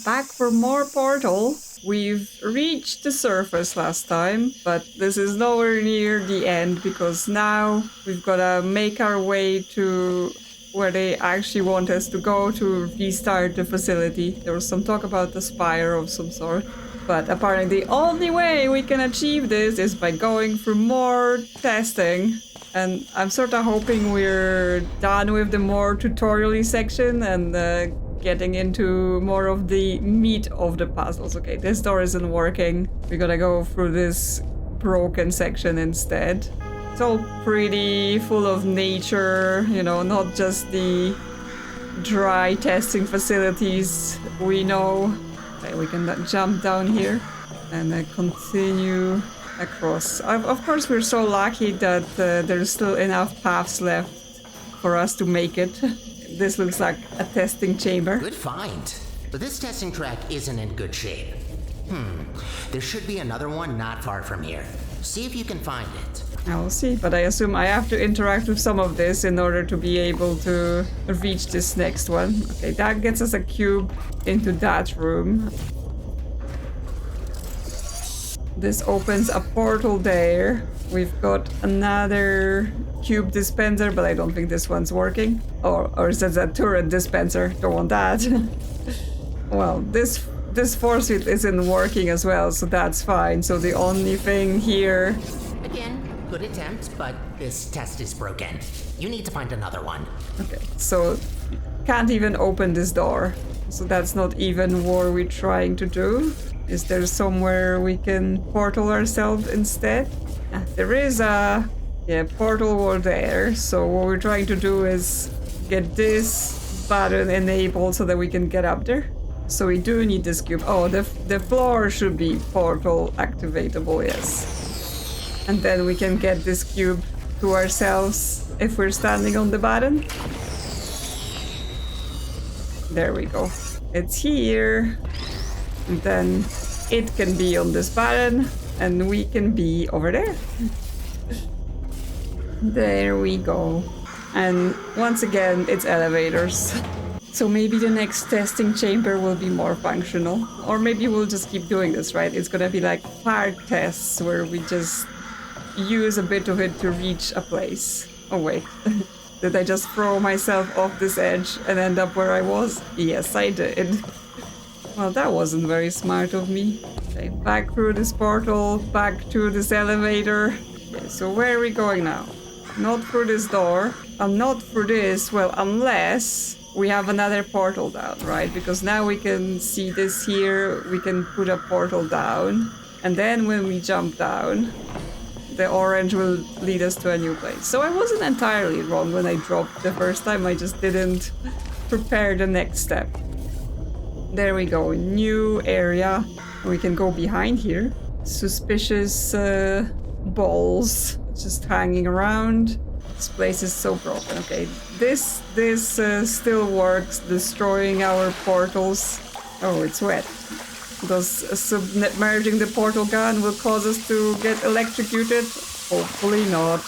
back for more portal. We've reached the surface last time, but this is nowhere near the end because now we've got to make our way to where they actually want us to go to restart the facility. There was some talk about the Spire of some sort, but apparently the only way we can achieve this is by going through more testing. And I'm sort of hoping we're done with the more tutorial-y section and getting into more of the meat of the puzzles. Okay, this door isn't working. We gotta go through this broken section instead. It's all pretty full of nature, you know, not just the dry testing facilities we know. Okay, we can jump down here and continue across. Of course, we're so lucky that there's still enough paths left for us to make it. This looks like a testing chamber. Good find. But this testing track isn't in good shape. There should be another one not far from here. See if you can find it. I'll see, but I assume I have to interact with some of this in order to be able to reach this next one. Okay, that gets us a cube into that room. This opens a portal there. We've got another cube dispenser, but I don't think this one's working. Or is it a turret dispenser? Don't want that. Well, this force field isn't working as well, so that's fine. So the only thing here... Again, good attempt, but this test is broken. You need to find another one. Okay, so can't even open this door. So that's not even what we're trying to do. Is there somewhere we can portal ourselves instead? There is a portal over there. So what we're trying to do is get this button enabled so that we can get up there. So we do need this cube. Oh, the floor should be portal activatable, yes. And then we can get this cube to ourselves if we're standing on the button. There we go. It's here. And then it can be on this button, and we can be over there. There we go. And once again, it's elevators. So maybe the next testing chamber will be more functional. Or maybe we'll just keep doing this, right? It's gonna be like part tests where we just use a bit of it to reach a place. Oh wait, did I just throw myself off this edge and end up where I was? Yes, I did. Well, that wasn't very smart of me. Okay, back through this portal, back to this elevator. Okay, so where are we going now? Not through this door. Not through this, well, unless we have another portal down, right? Because now we can see this here, we can put a portal down. And then when we jump down, the orange will lead us to a new place. So I wasn't entirely wrong when I dropped the first time, I just didn't prepare the next step. There we go, new area. We can go behind here. Suspicious balls just hanging around. This place is so broken. Okay, this still works, destroying our portals. Oh, it's wet. Does submerging the portal gun will cause us to get electrocuted? Hopefully not.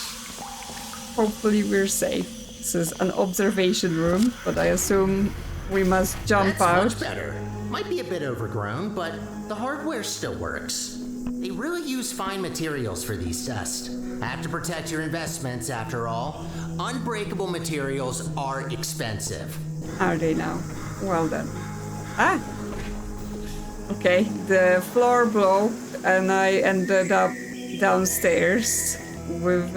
Hopefully we're safe. This is an observation room, but I assume we must jump out. That's much better. Might be a bit overgrown, but the hardware still works. They really use fine materials for these tests. Have to protect your investments, after all. Unbreakable materials are expensive. Are they now? Well then. Ah! Okay, the floor broke and I ended up downstairs with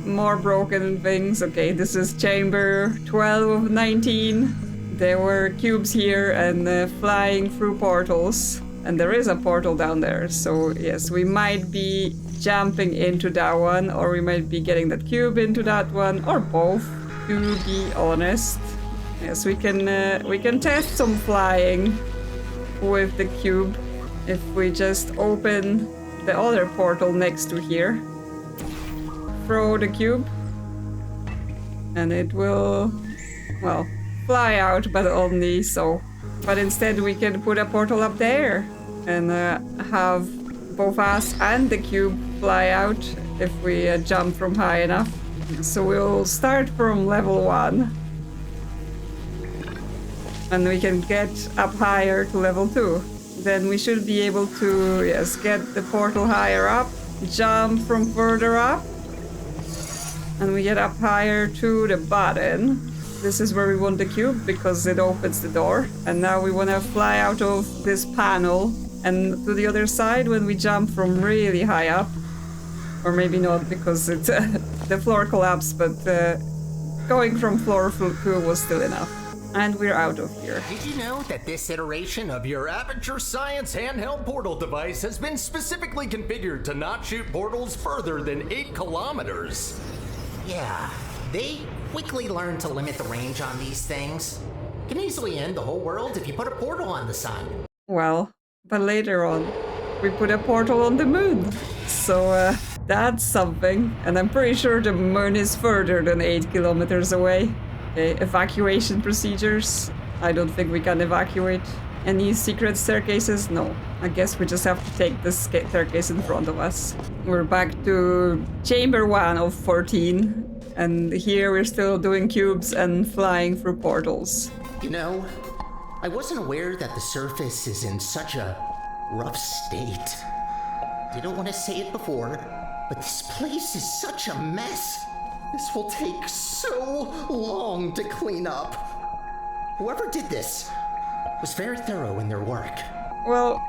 more broken things. Okay, this is chamber 12 of 19. There were cubes here and flying through portals. And there is a portal down there. So yes, we might be jumping into that one, or we might be getting that cube into that one, or both, to be honest. Yes, we can test some flying with the cube if we just open the other portal next to here. Throw the cube. And it will, well, fly out, but only so. But instead we can put a portal up there and have both us and the cube fly out if we jump from high enough. So we'll start from level 1. And we can get up higher to level 2. Then we should be able to, yes, get the portal higher up, jump from further up, and we get up higher to the button. This is where we want the cube because it opens the door. And now we want to fly out of this panel and to the other side when we jump from really high up. Or maybe not because it's, the floor collapsed, but going from floor 2 was still enough. And we're out of here. Did you know that this iteration of your Aperture Science handheld portal device has been specifically configured to not shoot portals further than 8 kilometers? Yeah, they quickly learned to limit the range on these things. Can easily end the whole world if you put a portal on the sun. Well, but later on, we put a portal on the moon. So that's something. And I'm pretty sure the moon is further than 8 kilometers away. Okay, evacuation procedures. I don't think we can evacuate. Any secret staircases? No. I guess we just have to take this staircase in front of us. We're back to chamber 1 of 14. And here we're still doing cubes and flying through portals. You know, I wasn't aware that the surface is in such a rough state. Didn't want to say it before, but this place is such a mess. This will take so long to clean up. Whoever did this was very thorough in their work. Well,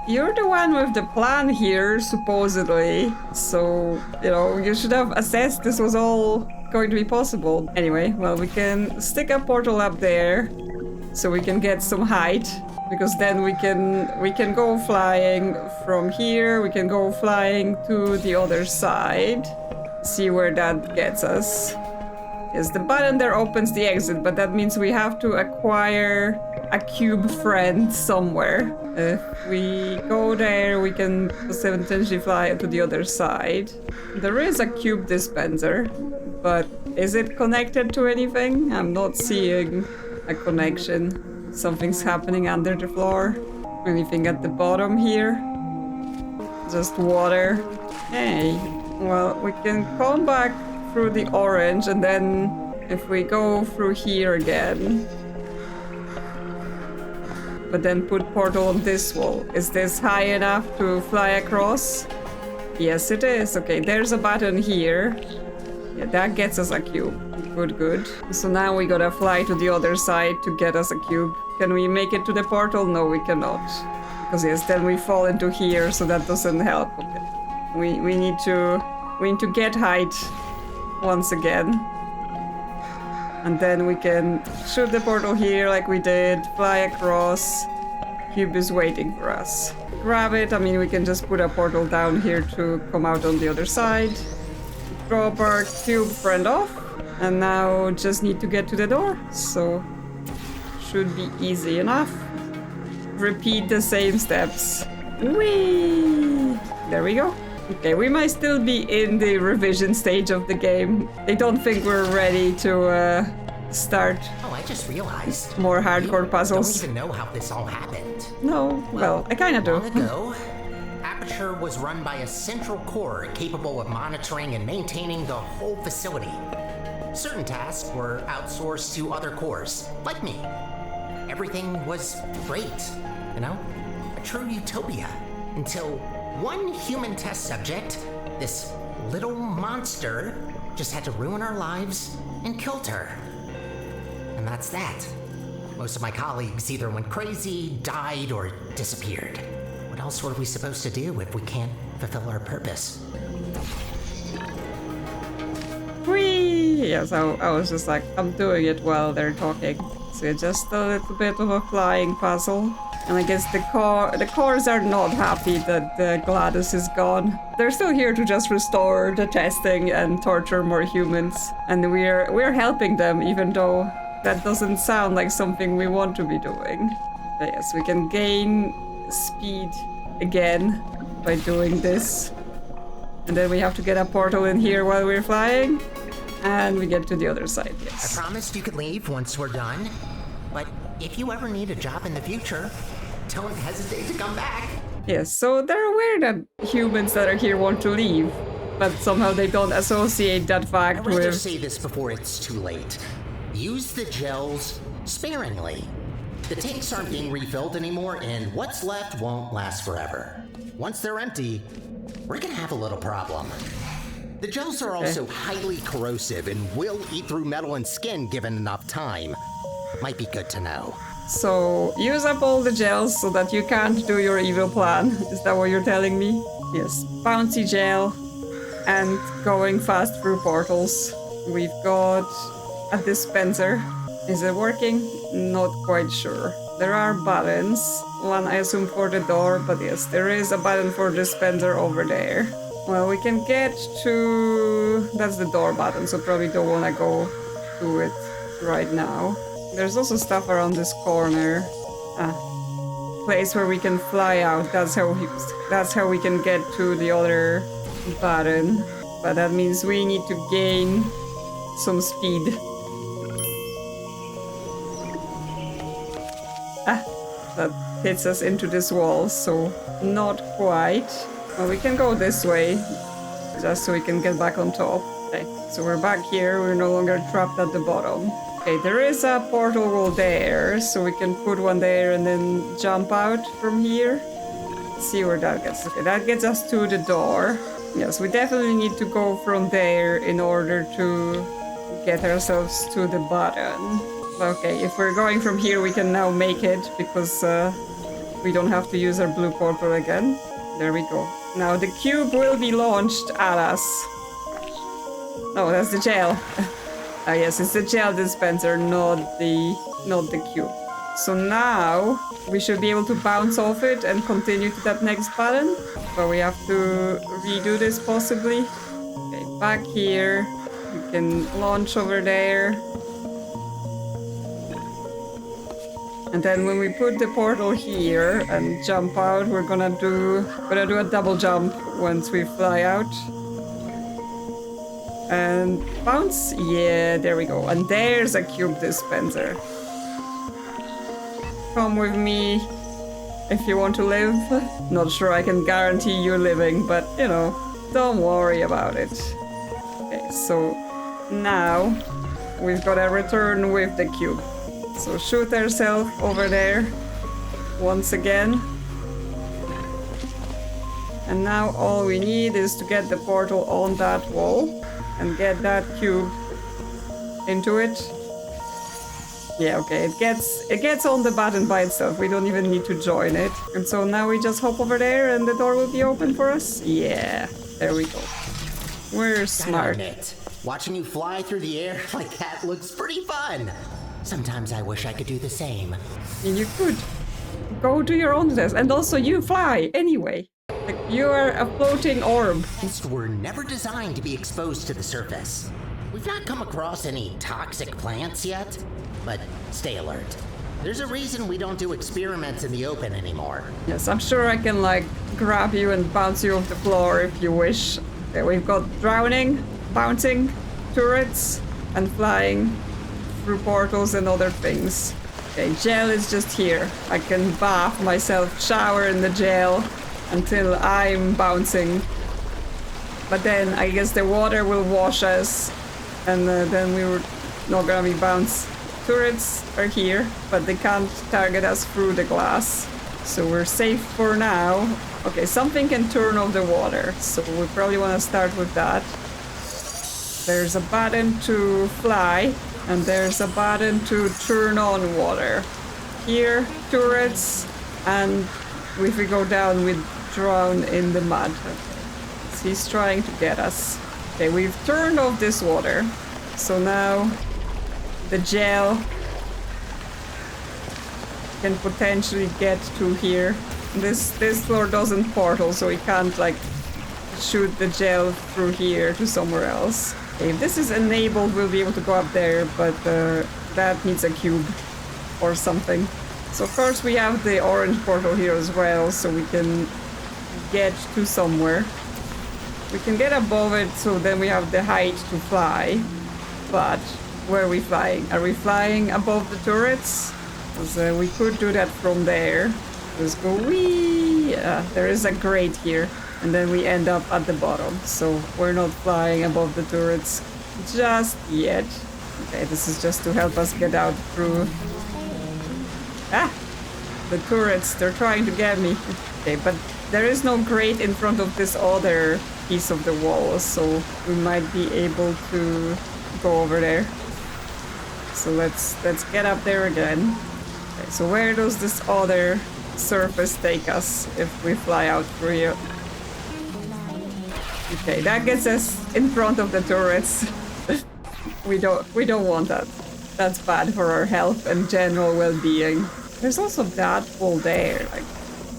you're the one with the plan here, supposedly. So, you know, you should have assessed this was all going to be possible. Anyway, well, we can stick a portal up there so we can get some height. Because then we can go flying from here. We can go flying to the other side. See where that gets us. Yes, the button there opens the exit, but that means we have to acquire a cube friend somewhere. If we go there, we can potentially fly to the other side. There is a cube dispenser, but is it connected to anything? I'm not seeing a connection. Something's happening under the floor. Anything at the bottom here? Just water. Hey. Well, we can come back through the orange, and then if we go through here again, but then put portal on this wall. Is this high enough to fly across? Yes, it is. Okay, there's a button here. Yeah, that gets us a cube. Good, good. So now we gotta fly to the other side to get us a cube. Can we make it to the portal? No, we cannot. Because yes, then we fall into here, so that doesn't help. Okay. We need to get height once again. And then we can shoot the portal here like we did, fly across. Cube is waiting for us. Grab it. I mean, we can just put a portal down here to come out on the other side. Drop our cube friend off. And now just need to get to the door. So should be easy enough. Repeat the same steps. Whee! There we go. Okay, we might still be in the revision stage of the game. They don't think we're ready to start. Oh, I just realized. More hardcore puzzles. Don't even know how this all happened. No, well, I kind of do. Long ago, Aperture was run by a central core capable of monitoring and maintaining the whole facility. Certain tasks were outsourced to other cores, like me. Everything was great, you know? A true utopia. Until one human test subject, this little monster, just had to ruin our lives and killed her. And that's that. Most of my colleagues either went crazy, died, or disappeared. What else were we supposed to do if we can't fulfill our purpose? Whee! Yes, I was just like, I'm doing it while they're talking. So just a little bit of a flying puzzle. And I guess the cores are not happy that Gladys is gone. They're still here to just restore the testing and torture more humans. And we're helping them, even though that doesn't sound like something we want to be doing. But yes, we can gain speed again by doing this. And then we have to get a portal in here while we're flying. And we get to the other side, yes. I promised you could leave once we're done. But if you ever need a job in the future, don't hesitate to come back. Yes, so they're aware that humans that are here want to leave, but somehow they don't associate that fact I'd rather with... say this before it's too late. Use the gels sparingly. The tanks aren't being refilled anymore, and what's left won't last forever. Once they're empty, we're gonna have a little problem. The gels are also highly corrosive and will eat through metal and skin given enough time. Might be good to know. So, use up all the gels so that you can't do your evil plan. Is that what you're telling me? Yes. Bouncy gel and going fast through portals. We've got a dispenser. Is it working? Not quite sure. There are buttons. One, I assume, for the door, but yes, there is a button for dispenser over there. Well, we can get to... That's the door button, so probably don't want to go to it right now. There's also stuff around this corner. Place where we can fly out. That's how we can get to the other button. But that means we need to gain some speed. That hits us into this wall, so not quite. Well, we can go this way, just so we can get back on top. Okay, so we're back here, we're no longer trapped at the bottom. Okay, there is a portal wall there, so we can put one there and then jump out from here. Let's see where that gets. Okay, that gets us to the door. Yes, we definitely need to go from there in order to get ourselves to the button. Okay, if we're going from here, we can now make it, because we don't have to use our blue portal again. There we go. Now the cube will be launched at us. No, that's the gel. Ah, yes, it's the gel dispenser, not the cube. So now we should be able to bounce off it and continue to that next button. But we have to redo this possibly. Okay, back here. We can launch over there. And then when we put the portal here and jump out, we're gonna do a double jump once we fly out. And bounce. Yeah, there we go. And there's a cube dispenser. Come with me if you want to live. Not sure I can guarantee you living, but you know, don't worry about it. Okay, so now we've got to return with the cube. So shoot ourselves over there once again. And now all we need is to get the portal on that wall and get that cube into it. Yeah, okay, it gets on the button by itself. We don't even need to join it. And so now we just hop over there and the door will be open for us. Yeah, there we go. We're smart. Gotta admit, watching you fly through the air like that looks pretty fun. Sometimes I wish I could do the same. You could. Go do your own test. And also you fly anyway. Like, you are a floating orb. Mists were never designed to be exposed to the surface. We've not come across any toxic plants yet, but stay alert. There's a reason we don't do experiments in the open anymore. Yes, I'm sure I can like grab you and bounce you off the floor if you wish. Okay, we've got drowning, bouncing, turrets, and flying through portals and other things. Okay, gel is just here. I can bath myself, shower in the gel until I'm bouncing. But then I guess the water will wash us and then we were not gonna be bounced. Turrets are here, but they can't target us through the glass. So we're safe for now. Okay, something can turn off the water, so we probably want to start with that. There's a button to fly, and there's a button to turn on water. Here, turrets, and if we go down, we drown in the mud. Okay. So he's trying to get us. Okay, we've turned off this water, so now the gel can potentially get to here. This floor doesn't portal, so we can't like shoot the gel through here to somewhere else. Okay, if this is enabled, we'll be able to go up there, but that needs a cube or something. So first we have the orange portal here as well, so we can get to somewhere. We can get above it, so then we have the height to fly. But where are we flying? Are we flying above the turrets? Because we could do that from there. Just go wee! There is a grate here. And then we end up at the bottom. So we're not flying above the turrets just yet. Okay, this is just to help us get out through Ah! The turrets, they're trying to get me. Okay, but there is no grate in front of this other piece of the wall, so we might be able to go over there. So let's get up there again. Okay, so where does this other surface take us if we fly out through here? Okay, that gets us in front of the turrets. we don't want that. That's bad for our health and general well-being. There's also that wall there. Like,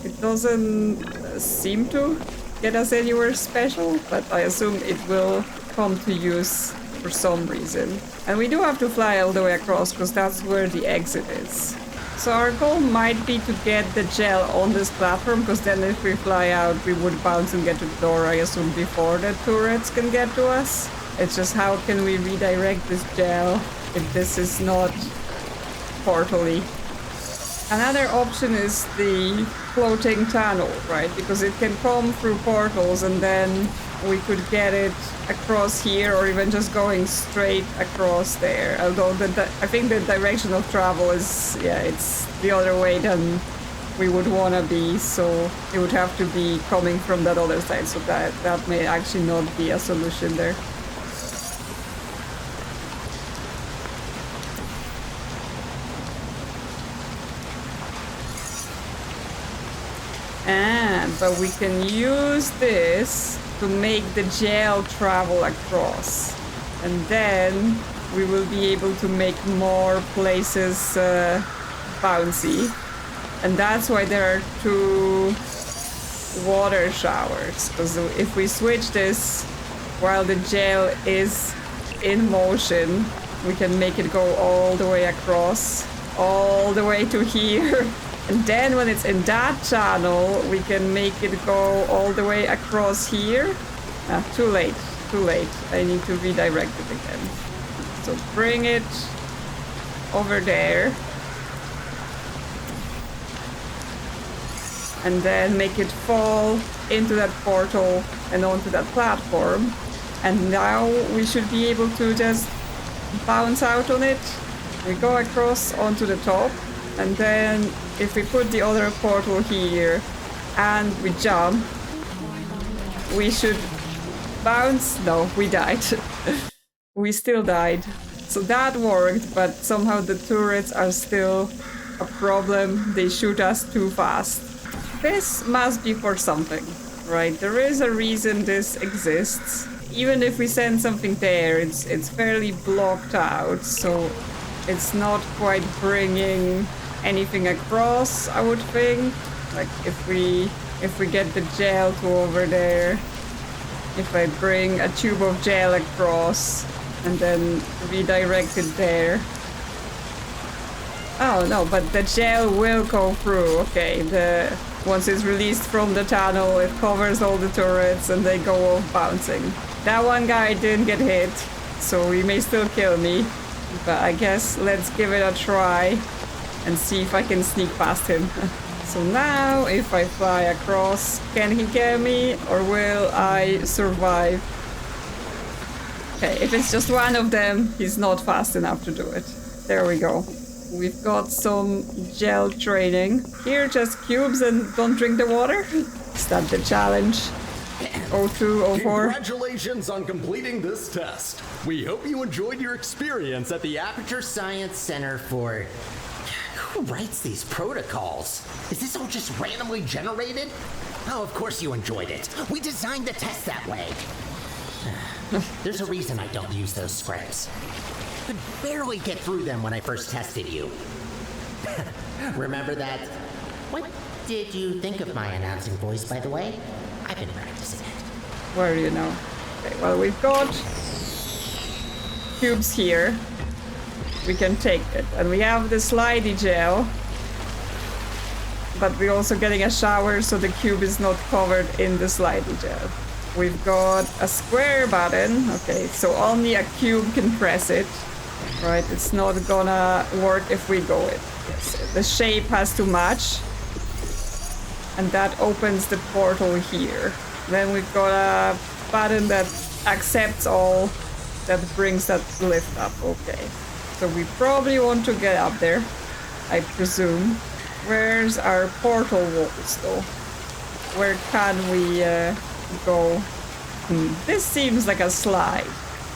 it doesn't seem to get us anywhere special, but I assume it will come to use for some reason. And we do have to fly all the way across because that's where the exit is. So our goal might be to get the gel on this platform, because then if we fly out, we would bounce and get to the door, I assume, before the turrets can get to us. It's just how can we redirect this gel if this is not portal-y. Another option is the floating tunnel, right? Because it can come through portals and then we could get it across here, or even just going straight across there. Although I think the direction of travel is, yeah, it's the other way than we would want to be. So it would have to be coming from that other side. So that may actually not be a solution there. But we can use this to make the gel travel across. And then we will be able to make more places bouncy. And that's why there are 2 water showers. Because if we switch this while the gel is in motion, we can make it go all the way across, all the way to here. And then when it's in that channel, we can make it go all the way across here. Too late, too late. I need to redirect it again. So bring it over there. And then make it fall into that portal and onto that platform. And now we should be able to just bounce out on it. We go across onto the top. And then if we put the other portal here and we jump, we should bounce. No, we died. We still died. So that worked, but somehow the turrets are still a problem. They shoot us too fast. This must be for something, right? There is a reason this exists. Even if we send something there, it's fairly blocked out, so it's not quite bringing anything across, I would think. Like if we get the gel to over there, if I bring a tube of gel across and then redirect it there. Oh no, but the gel will go through. Okay, once it's released from the tunnel, it covers all the turrets and they go off bouncing. That one guy didn't get hit, so he may still kill me. But I guess let's give it a try and see if I can sneak past him. So now, if I fly across, can he get me or will I survive? Okay, if it's just one of them, he's not fast enough to do it. There we go. We've got some gel training. Here, just cubes and don't drink the water? Is that the challenge? 02, 04. Congratulations on completing this test. We hope you enjoyed your experience at the Aperture Science Center for... Who writes these protocols? Is this all just randomly generated? Oh, of course you enjoyed it. We designed the test that way. There's a reason I don't use those scripts. Could barely get through them when I first tested you. Remember that? What did you think of my announcing voice, by the way? I've been practicing it. Where do you know? Okay, well, we've got cubes here. We can take it. And we have the slidey gel. But we're also getting a shower, so the cube is not covered in the slidey gel. We've got a square button. Okay, so only a cube can press it. Right, it's not gonna work if we go it. Yes, the shape has to match. And that opens the portal here. Then we've got a button that accepts all, that brings that lift up. Okay. So we probably want to get up there. I presume. Where's our portal walls, though? Where can we go? This seems like a slide,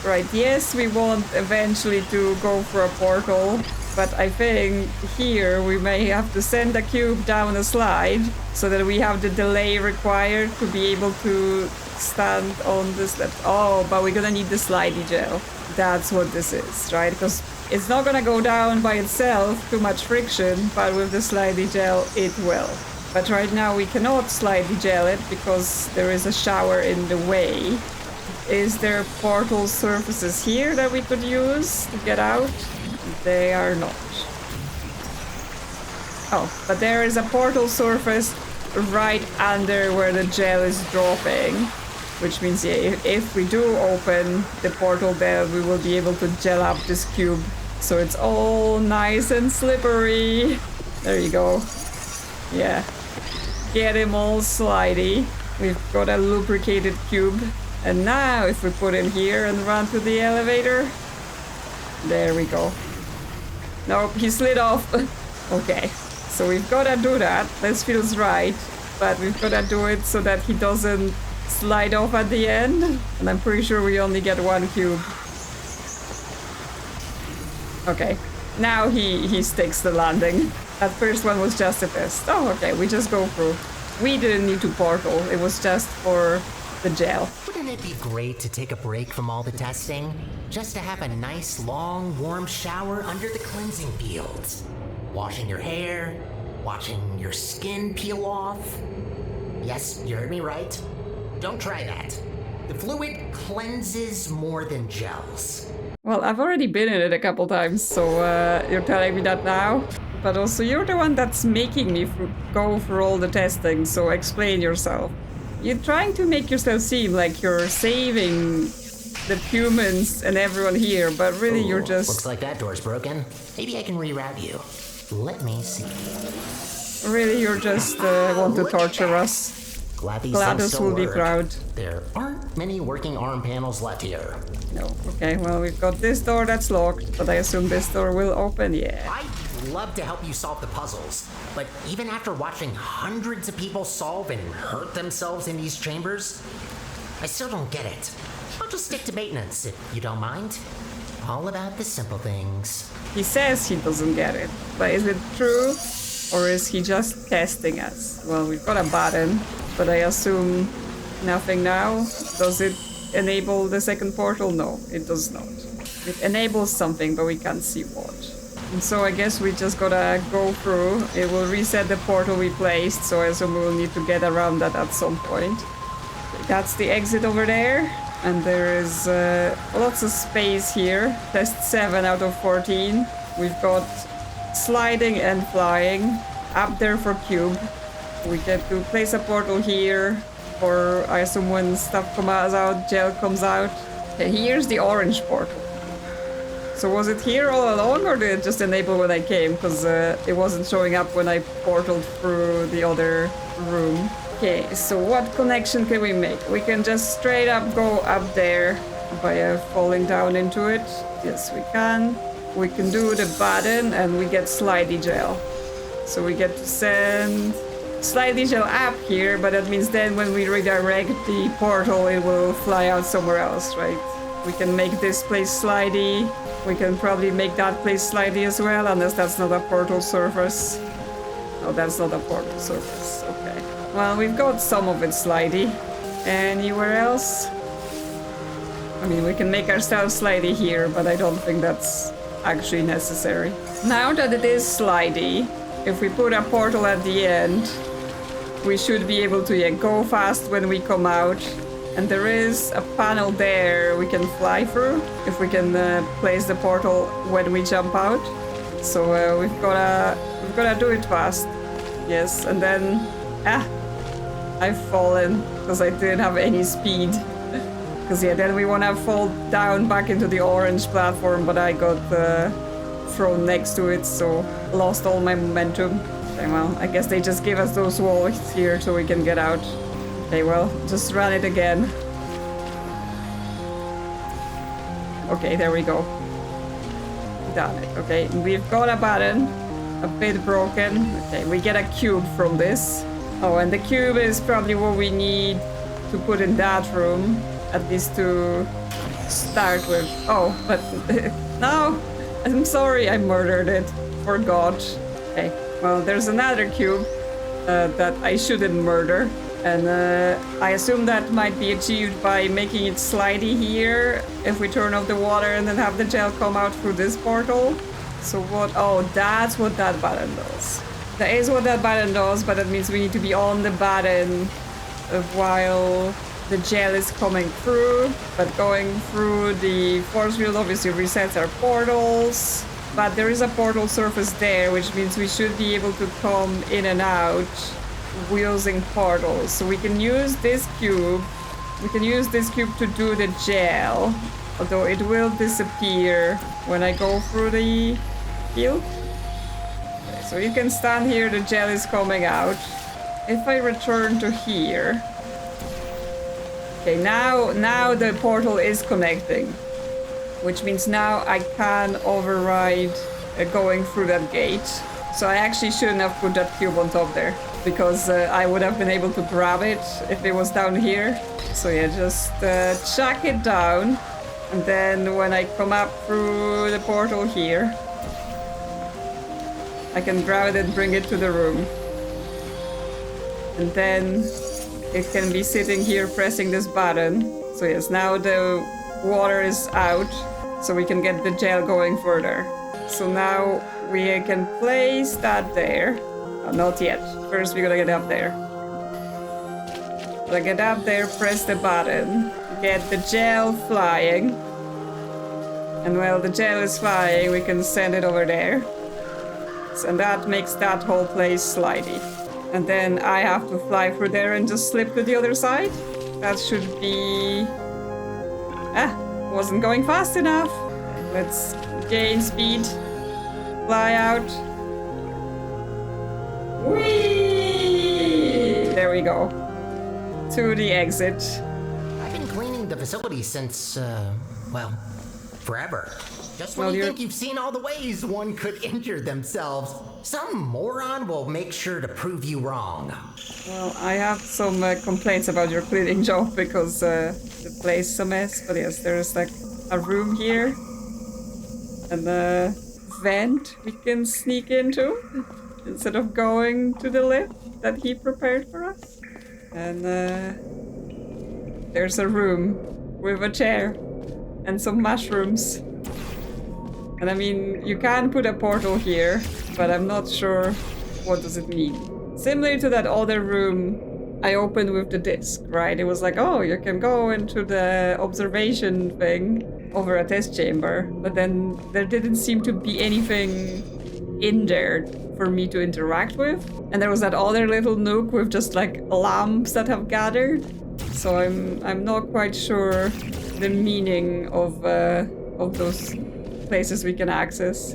right? Yes, we want eventually to go for a portal, but I think here we may have to send a cube down a slide so that we have the delay required to be able to stand on this left. Oh, but we're gonna need the slidey gel. That's what this is, right? Because it's not gonna go down by itself, too much friction, but with the slidey gel, it will. But right now we cannot slidey gel it because there is a shower in the way. Is there portal surfaces here that we could use to get out? They are not. Oh, but there is a portal surface right under where the gel is dropping. Which means, yeah, if we do open the portal there, we will be able to gel up this cube. So it's all nice and slippery. There you go. Yeah. Get him all slidey. We've got a lubricated cube. And now if we put him here and run to the elevator. There we go. Nope, he slid off. Okay. So we've got to do that. This feels right. But we've got to do it so that he doesn't slide off at the end. And I'm pretty sure we only get one cube. Okay. Now he sticks the landing. That first one was just a test. Oh, okay, we just go through. We didn't need to portal. It was just for the gel. Wouldn't it be great to take a break from all the testing? Just to have a nice, long, warm shower under the cleansing fields. Washing your hair, watching your skin peel off. Yes, you heard me right. Don't try that. The fluid cleanses more than gels. Well, I've already been in it a couple times, so you're telling me that now? But also, you're the one that's making me go for all the testing, so explain yourself. You're trying to make yourself seem like you're saving the humans and everyone here, but really you're just... Looks like that door's broken. Maybe I can reroute you. Let me see. Really, you're just want to torture us. GLaDOS will be proud. There aren't many working arm panels left here. No. Okay, well, we've got this door that's locked, but I assume this door will open, yeah. I'd love to help you solve the puzzles, but even after watching hundreds of people solve and hurt themselves in these chambers, I still don't get it. I'll just stick to maintenance, if you don't mind. All about the simple things. He says he doesn't get it, but is it true? Or is he just testing us? Well, we've got a button, but I assume nothing now. Does it enable the second portal? No, it does not. It enables something, but we can't see what. And so I guess we just gotta go through. It will reset the portal we placed, so I assume we'll need to get around that at some point. That's the exit over there. And there is lots of space here. Test 7 out of 14. We've got sliding and flying. Up there for cube. We get to place a portal here. Or I assume when stuff comes out, gel comes out. Okay, here's the orange portal. So was it here all along, or did it just enable when I came? Because it wasn't showing up when I portaled through the other room. Okay, so what connection can we make? We can just straight up go up there by falling down into it. Yes, we can. We can do the button and we get slidey gel. So we get to send slidey gel up here, but that means then when we redirect the portal, it will fly out somewhere else, right? We can make this place slidey. We can probably make that place slidey as well, unless that's not a portal surface. Oh, that's not a portal surface. Okay. Well, we've got some of it slidey. Anywhere else? I mean, we can make ourselves slidey here, but I don't think that's actually necessary. Now that it is slidey, if we put a portal at the end, we should be able to go fast when we come out. And there is a panel there we can fly through if we can place the portal when we jump out. So we've gotta do it fast. Yes, and then I've fallen because I didn't have any speed. Because yeah, then we wanna fall down back into the orange platform, but I got thrown next to it, so lost all my momentum. Okay, well, I guess they just give us those walls here so we can get out. Okay, well, just run it again. Okay, there we go. Done it. Okay, we've got a button. a bit broken. Okay, we get a cube from this. Oh, and the cube is probably what we need to put in that room, at least to start with. Oh, but no, I'm sorry, I murdered it. Forgot. Okay, well, there's another cube that I shouldn't murder. And I assume that might be achieved by making it slidey here if we turn off the water and then have the gel come out through this portal. So what? Oh, that's what that button does. That is what that button does, but that means we need to be on the button while the gel is coming through. But going through the force field obviously resets our portals. But there is a portal surface there, which means we should be able to come in and out using portals. So we can use this cube. We can use this cube to do the gel, although it will disappear when I go through the field. Okay, so you can stand here, the gel is coming out. If I return to here, okay, now the portal is connecting, which means now I can override going through that gate. So I actually shouldn't have put that cube on top there, because I would have been able to grab it if it was down here. So yeah, just chuck it down, and then when I come up through the portal here, I can grab it and bring it to the room. And then it can be sitting here pressing this button. So yes, now the water is out, so we can get the gel going further. So now we can place that there. Oh, not yet. First we gotta get up there. Gotta get up there, press the button, get the gel flying. And while the gel is flying, we can send it over there. And that makes that whole place slidey. And then I have to fly through there and just slip to the other side. That should be... wasn't going fast enough. Let's gain speed. Fly out. Whee! There we go. To the exit. I've been cleaning the facility since, well, forever. Just when Well, you you're- think you've seen all the ways one could injure themselves, some moron will make sure to prove you wrong. Well, I have some complaints about your cleaning job because the place is a mess. But yes, there's like a room here and a vent we can sneak into instead of going to the lift that he prepared for us. And there's a room with a chair and some mushrooms. And I mean, you can put a portal here, but I'm not sure what does it mean. Similar to that other room I opened with the disc, right? It was like, oh, you can go into the observation thing over a test chamber, but then there didn't seem to be anything in there for me to interact with. And there was that other little nook with just like lamps that have gathered. So I'm not quite sure the meaning of those places we can access.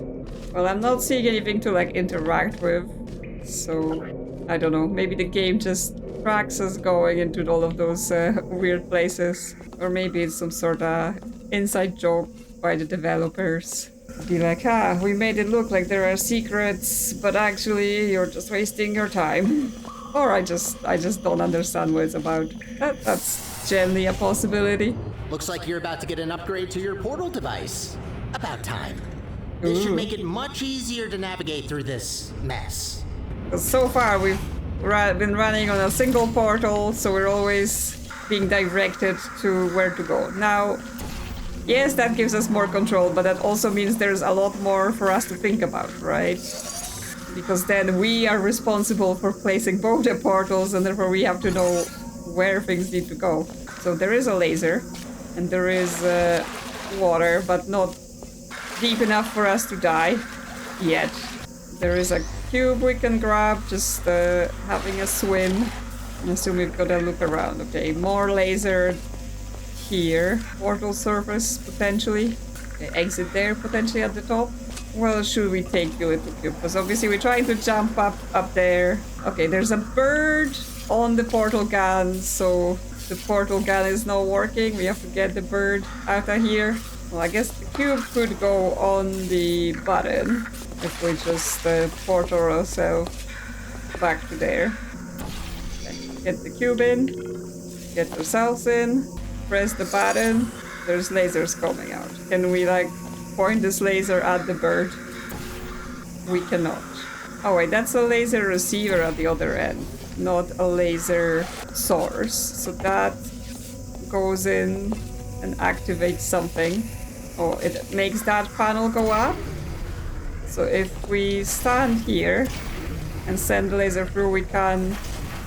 Well, I'm not seeing anything to like interact with, so I don't know. Maybe the game just tracks us going into all of those weird places, or maybe it's some sort of inside joke by the developers. Be like, we made it look like there are secrets, but actually you're just wasting your time. Or I just don't understand what it's about. That's generally a possibility. Looks like you're about to get an upgrade to your portal device. About time. This should make it much easier to navigate through this mess. So far we've been running on a single portal, so we're always being directed to where to go. Now, yes, that gives us more control, but that also means there's a lot more for us to think about, right? Because then we are responsible for placing both the portals, and therefore we have to know where things need to go. So there is a laser, and there is water, but not deep enough for us to die yet. There is a cube we can grab, just having a swim. I assume we've got to look around. Okay, more laser here. Portal surface, potentially. Okay, exit there, potentially at the top. Well, should we take the little cube? Because obviously we're trying to jump up there. Okay, there's a bird on the portal gun, so the portal gun is not working. We have to get the bird out of here. Well, I guess the cube could go on the button. if we just portal ourselves back to there. Okay. Get the cube in, get ourselves in, press the button. There's lasers coming out. Can we like point this laser at the bird? We cannot. Oh wait, that's a laser receiver at the other end, not a laser source. So that goes in and activates something. Oh, it makes that panel go up. So if we stand here and send the laser through, we can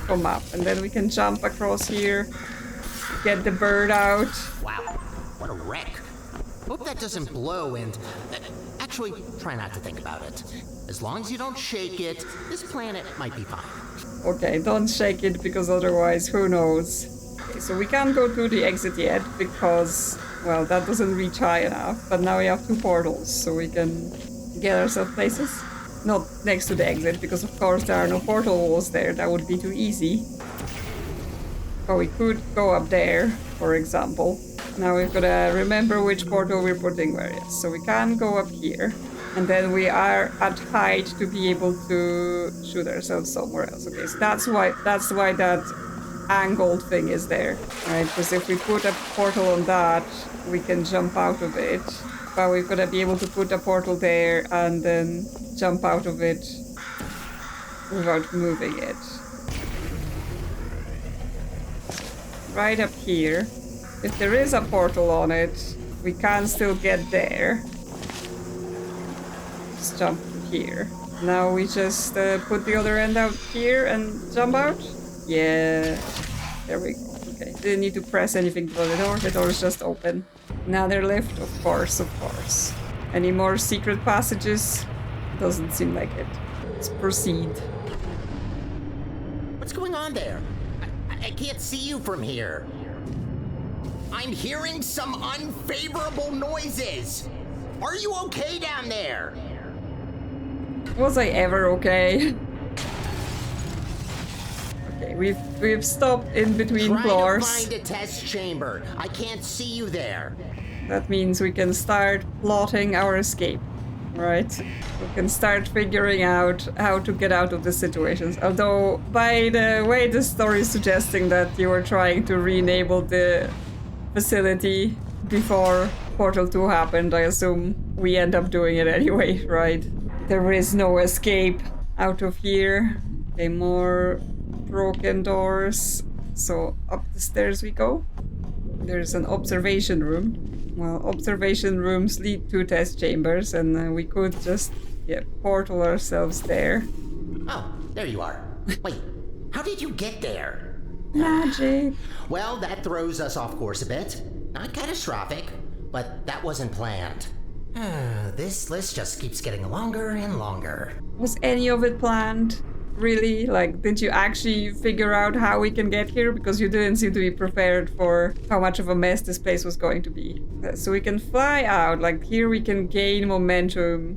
come up. And then we can jump across here, get the bird out. Wow, what a wreck. Hope that doesn't blow and... actually, try not to think about it. As long as you don't shake it, this planet might be fine. Okay, don't shake it because otherwise, who knows. Okay, so we can't go through the exit yet because, well, that doesn't reach high enough. But now we have 2 portals, so we can get ourselves places. Not next to the exit, because of course there are no portal walls there. That would be too easy. But we could go up there, for example. Now we've got to remember which portal we're putting where. Yes. So we can go up here. And then we are at height to be able to shoot ourselves somewhere else. Okay, so that's why that angled thing is there. Right? Because if we put a portal on that, we can jump out of it. But we've got to be able to put a portal there and then jump out of it without moving it. Right up here. If there is a portal on it, we can still get there. Just jump here. Now we just put the other end out here and jump out. Yeah, there we go. Okay, didn't need to press anything for the door is just open. Another lift, of course. Any more secret passages? Doesn't seem like it. Let's proceed. What's going on there? I can't see you from here. I'm hearing some unfavorable noises. Are you okay down there? Was I ever okay? Okay, we've stopped in between floors. Try to find a test chamber. I can't see you there. That means we can start plotting our escape, right? We can start figuring out how to get out of the situations. Although, by the way the story is suggesting that you were trying to re-enable the facility before Portal 2 happened, I assume we end up doing it anyway, right? There is no escape out of here. Okay, more broken doors. So up the stairs we go. There's an observation room. Well, observation rooms lead to test chambers, and we could just portal ourselves there. Oh, there you are. Wait, how did you get there? Magic. Well, that throws us off course a bit. Not catastrophic, but that wasn't planned. This list just keeps getting longer and longer. Was any of it planned? Really? Like, did you actually figure out how we can get here? Because you didn't seem to be prepared for how much of a mess this place was going to be. So we can fly out. Like, here we can gain momentum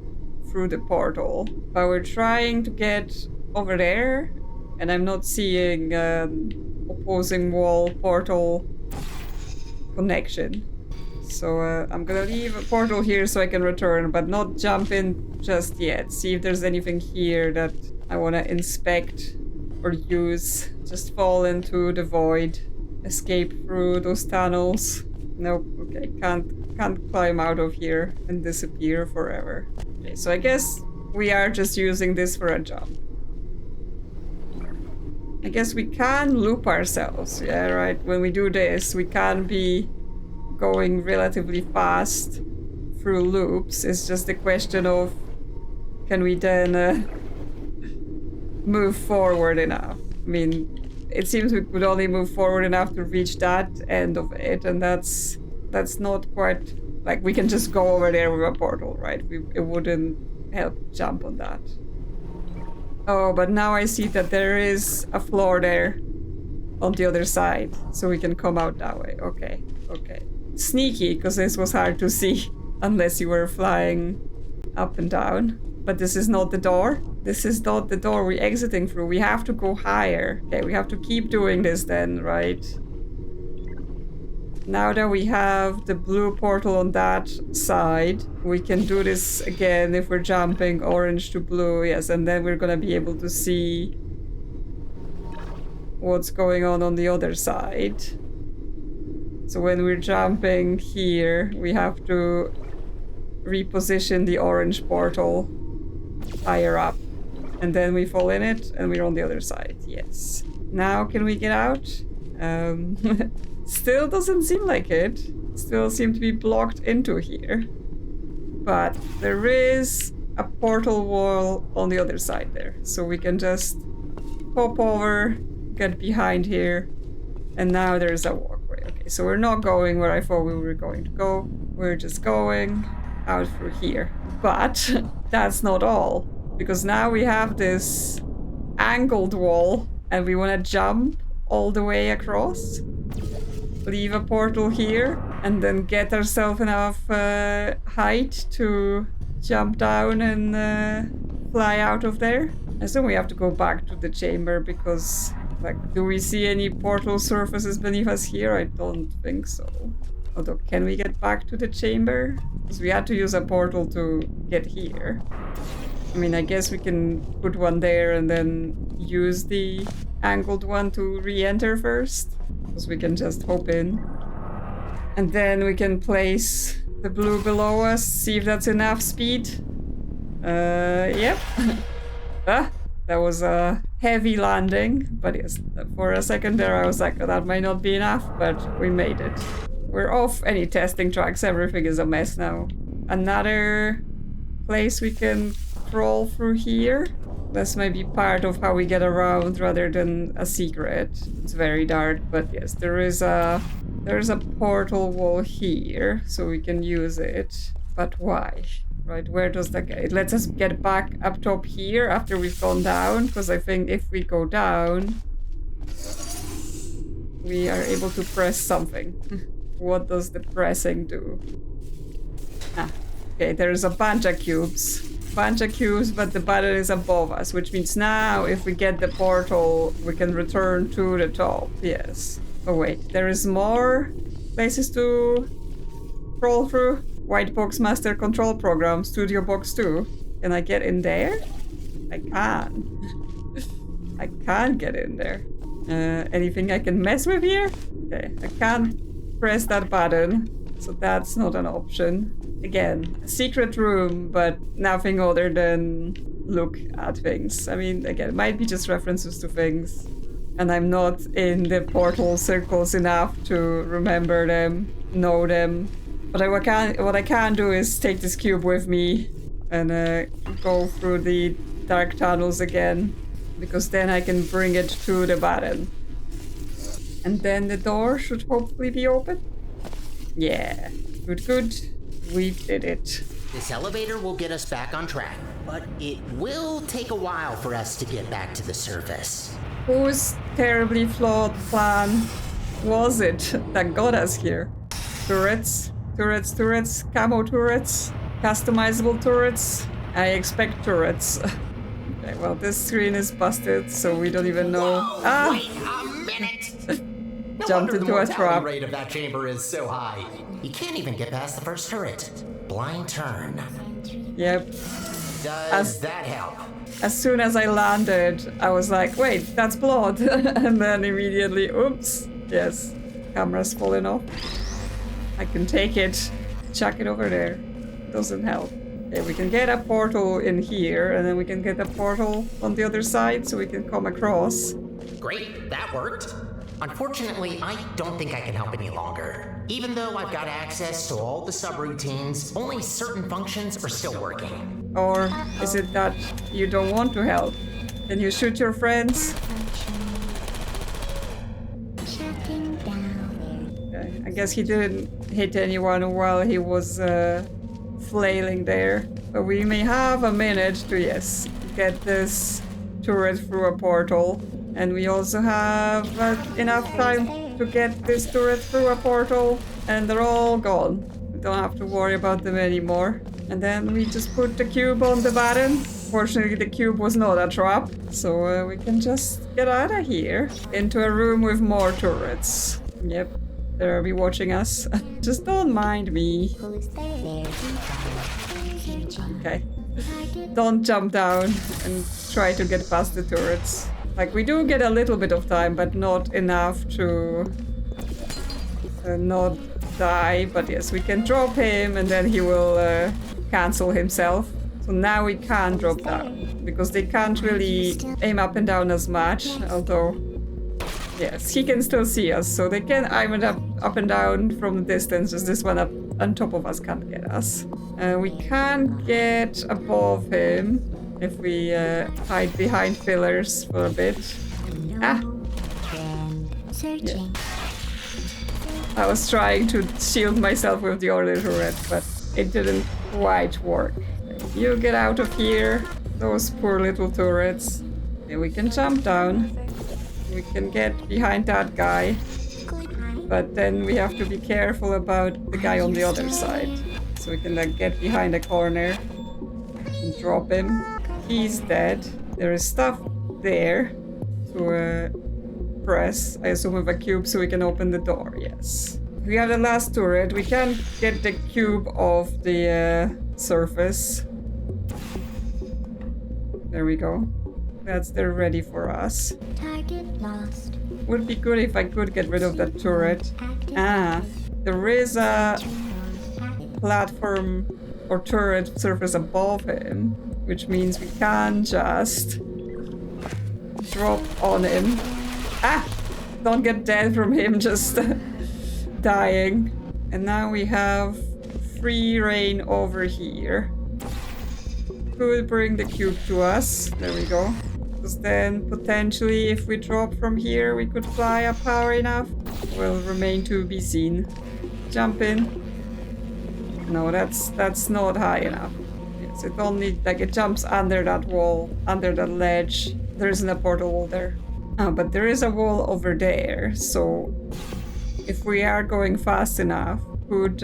through the portal. But we're trying to get over there. And I'm not seeing opposing wall portal connection. So I'm gonna leave a portal here so I can return, but not jump in just yet. See if there's anything here that I want to inspect or use. Just fall into the void. Escape through those tunnels. Nope. Okay, can't climb out of here and disappear forever. Okay, so I guess we are just using this for a jump. I guess we can loop ourselves. Yeah, right. When we do this, we can be going relatively fast through loops. It's just a question of, can we then move forward enough? I mean, it seems we could only move forward enough to reach that end of it, and that's not quite like we can just go over there with a portal, right? It wouldn't help jump on that. Oh, but now I see that there is a floor there on the other side, so we can come out that way. Okay. Sneaky, because this was hard to see unless you were flying up and down. But this is not the door. This is not the door we're exiting through. We have to go higher. Okay, we have to keep doing this then, right? Now that we have the blue portal on that side, we can do this again if we're jumping orange to blue. Yes, and then we're gonna be able to see what's going on the other side. So when we're jumping here, we have to reposition the orange portal higher up. And then we fall in it and we're on the other side. Yes. Now can we get out? Still doesn't seem like it. Still seem to be blocked into here. But there is a portal wall on the other side there. So we can just pop over, get behind here. And now there's a walkway. Okay, so we're not going where I thought we were going to go. We're just going out through here. But that's not all. Because now we have this angled wall and we want to jump all the way across. Leave a portal here and then get ourselves enough height to jump down and fly out of there. I assume we have to go back to the chamber because, like, do we see any portal surfaces beneath us here? I don't think so. Although, can we get back to the chamber? Because we had to use a portal to get here. I mean, I guess we can put one there and then use the angled one to re-enter first. Because we can just hop in. And then we can place the blue below us, see if that's enough speed. Yep. Ah, that was a heavy landing. But yes, for a second there I was like, oh, that might not be enough, but we made it. We're off any testing tracks, everything is a mess now. Another place we can crawl through here. This might be part of how we get around rather than a secret. It's very dark, but yes, there's a portal wall here, so we can use it. But why? Right, where does that get? It lets us get back up top here after we've gone down, because I think if we go down, we are able to press something. What does the pressing do? Ah, okay, there's a bunch of cubes. But the button is above us, which means now if we get the portal, we can return to the top. Yes. Oh wait, there is more places to crawl through. White Box Master Control Program, Studio Box 2. Can I get in there? I can. I can't get in there. Anything I can mess with here? Okay, I can't press that button, so that's not an option. Again, a secret room, but nothing other than look at things. I mean, again, it might be just references to things, and I'm not in the portal circles enough to remember them, know them. But what I can do is take this cube with me and go through the dark tunnels again, because then I can bring it to the button. And then the door should hopefully be open. Yeah, good. We did it. This elevator will get us back on track, but it will take a while for us to get back to the surface. Whose terribly flawed plan was it that got us here? Turrets, camo turrets, customizable turrets. I expect turrets. Okay, well, this screen is busted, so we don't even know. Whoa, wait a minute! No Jumped wonder the into a mortality trap. rate of that chamber is so high. You can't even get past the first turret. Blind turn. Yep. Does that help? As soon as I landed, I was like, wait, that's blood. And then immediately, oops. Yes, camera's falling off. I can take it, chuck it over there. Doesn't help. Okay, we can get a portal in here, and then we can get a portal on the other side so we can come across. Great, that worked. Unfortunately, I don't think I can help any longer. Even though I've got access to all the subroutines, only certain functions are still working. Or is it that you don't want to help? Can you shoot your friends? Okay, I guess he didn't hit anyone while he was flailing there. But we may have a minute to, yes, get this turret through a portal. And we also have enough time to get this turret through a portal, and they're all gone. We don't have to worry about them anymore. And then we just put the cube on the button. Fortunately, the cube was not a trap, so we can just get out of here into a room with more turrets. Yep. They'll be watching us. Just don't mind me. Okay. Don't jump down and try to get past the turrets. Like, we do get a little bit of time, but not enough to not die. But yes, we can drop him and then he will cancel himself. So now we can drop down because they can't really aim up and down as much, although yes, he can still see us, so they can aim it up and down from the distance. Just this one up on top of us can't get us. We can get above him if we hide behind pillars for a bit. Ah! Yeah. I was trying to shield myself with the other turret, but it didn't quite work. You get out of here, those poor little turrets. Okay, we can jump down. We can get behind that guy. But then we have to be careful about the guy on the other side. So we can like get behind a corner and drop him. He's dead. There is stuff there to press. I assume with a cube so we can open the door. Yes. We have the last turret. We can get the cube off the surface. There we go. They're ready for us. Target lost. Would be good if I could get rid of that turret. Ah, there is a platform or turret surface above him, which means we can just drop on him. Ah! Don't get dead from him just dying. And now we have free reign over here. Could bring the cube to us. There we go. Because then potentially if we drop from here we could fly up high enough. Will remain to be seen. Jump in. No, that's not high enough. Yes, it only like it jumps under that wall, under that ledge. There isn't a portal wall there. Oh, but there is a wall over there. So if we are going fast enough, could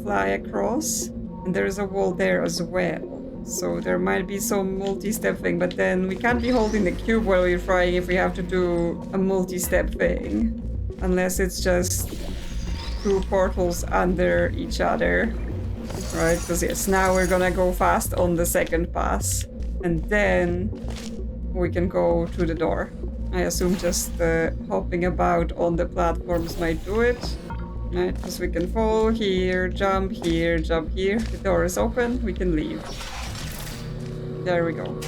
fly across. And there is a wall there as well. So there might be some multi-step thing, but then we can't be holding the cube while we're flying if we have to do a multi-step thing. Unless it's just two portals under each other. Right, because yes, now we're gonna go fast on the second pass. And then we can go to the door. I assume just hopping about on the platforms might do it. Right, because we can fall here, jump here, jump here. The door is open, we can leave. There we go.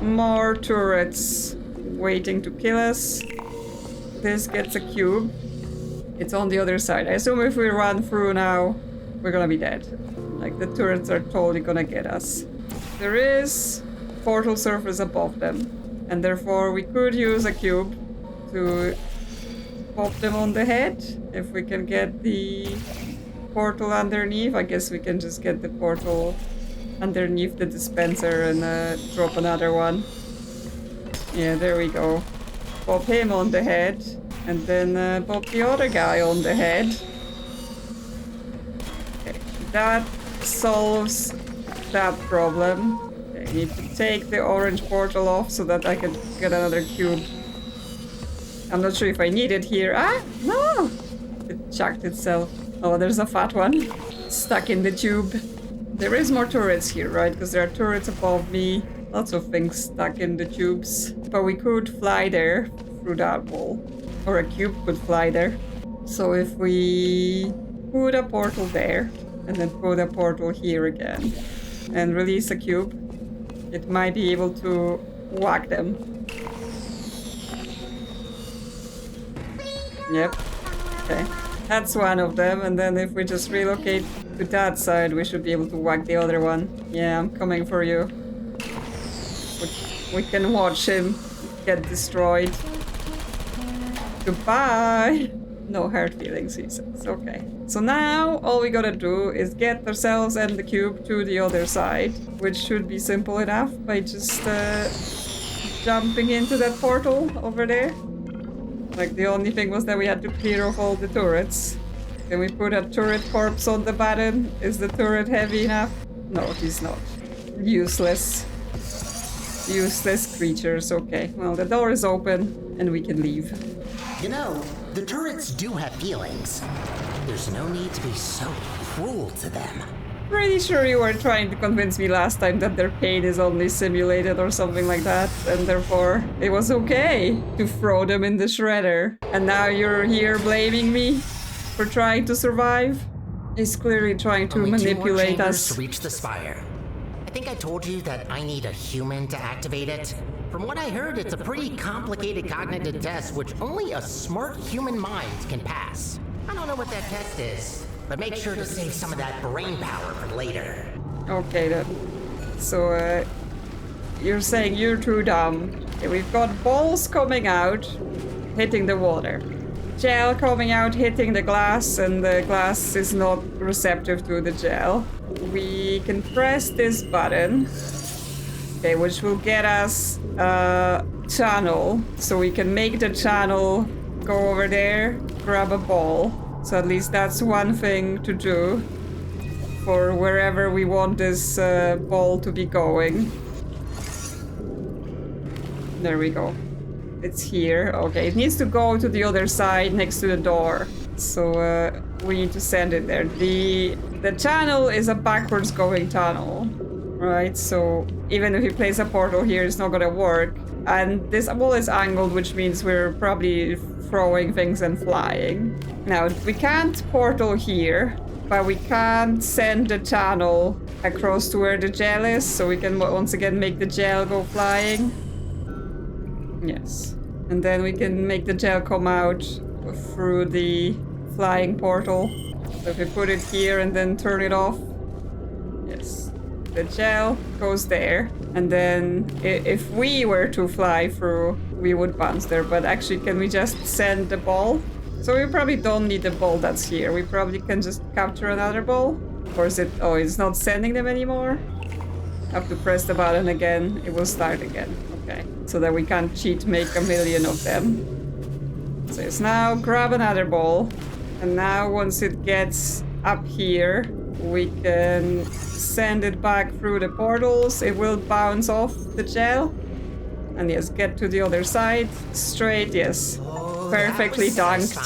More turrets waiting to kill us. This gets a cube. It's on the other side. I assume if we run through now, we're gonna be dead. Like, the turrets are totally gonna get us. There is portal surface above them, and therefore we could use a cube to pop them on the head. If we can get the portal underneath, I guess we can just get the portal underneath the dispenser and drop another one. Yeah, there we go. Pop him on the head, and then pop the other guy on the head. Okay, that solves that problem. Okay, I need to take the orange portal off so that I can get another cube. I'm not sure if I need it here. Ah, no! It chucked itself. Oh, there's a fat one stuck in the tube. There is more turrets here, right? Because there are turrets above me. Lots of things stuck in the tubes. But we could fly there through that wall. Or a cube could fly there. So if we put a portal there, and then put a portal here again, and release a cube, it might be able to whack them. Yep. Okay. That's one of them, and then if we just relocate to that side, we should be able to whack the other one. Yeah, I'm coming for you. We can watch him get destroyed. Goodbye! No hard feelings, he says. Okay. So now, all we gotta do is get ourselves and the cube to the other side, which should be simple enough by just jumping into that portal over there. Like, the only thing was that we had to clear off all the turrets. Can we put a turret corpse on the button? Is the turret heavy enough? No, he's not. Useless. Useless creatures. Okay, well, the door is open and we can leave. You know, the turrets do have feelings. There's no need to be so cruel to them. Pretty sure you were trying to convince me last time that their pain is only simulated or something like that, and therefore it was okay to throw them in the shredder. And now you're here blaming me for trying to survive? He's clearly trying to Only 2 more manipulate chambers us. to reach the Spire. I think I told you that I need a human to activate it. From what I heard, it's a pretty complicated cognitive test which only a smart human mind can pass. I don't know what that test is, but make sure to save some of that brain power for later. Okay then. So, you're saying you're too dumb. Okay, we've got balls coming out, hitting the water. Gel coming out, hitting the glass, and the glass is not receptive to the gel. We can press this button, okay, which will get us a channel. So we can make the channel go over there, grab a ball. So at least that's one thing to do for wherever we want this ball to be going. There we go. It's here. Okay, it needs to go to the other side next to the door. So we need to send it there. The channel is a backwards going tunnel, right? So even if we place a portal here, it's not gonna work. And this wall is angled, which means we're probably throwing things and flying. Now, we can't portal here, but we can send the channel across to where the gel is, so we can once again make the gel go flying. Yes. And then we can make the gel come out through the flying portal. So if we put it here and then turn it off. Yes. The gel goes there. And then if we were to fly through, we would bounce there. But actually, can we just send the ball? So we probably don't need the ball that's here. We probably can just capture another ball. Or is it... Oh, it's not sending them anymore? Have to press the button again. It will start again. Okay. So that we can't cheat make a million of them. So it's now grab another ball. And now once it gets up here, we can send it back through the portals. It will bounce off the gel. And yes, get to the other side. Straight, yes. Perfectly dunked.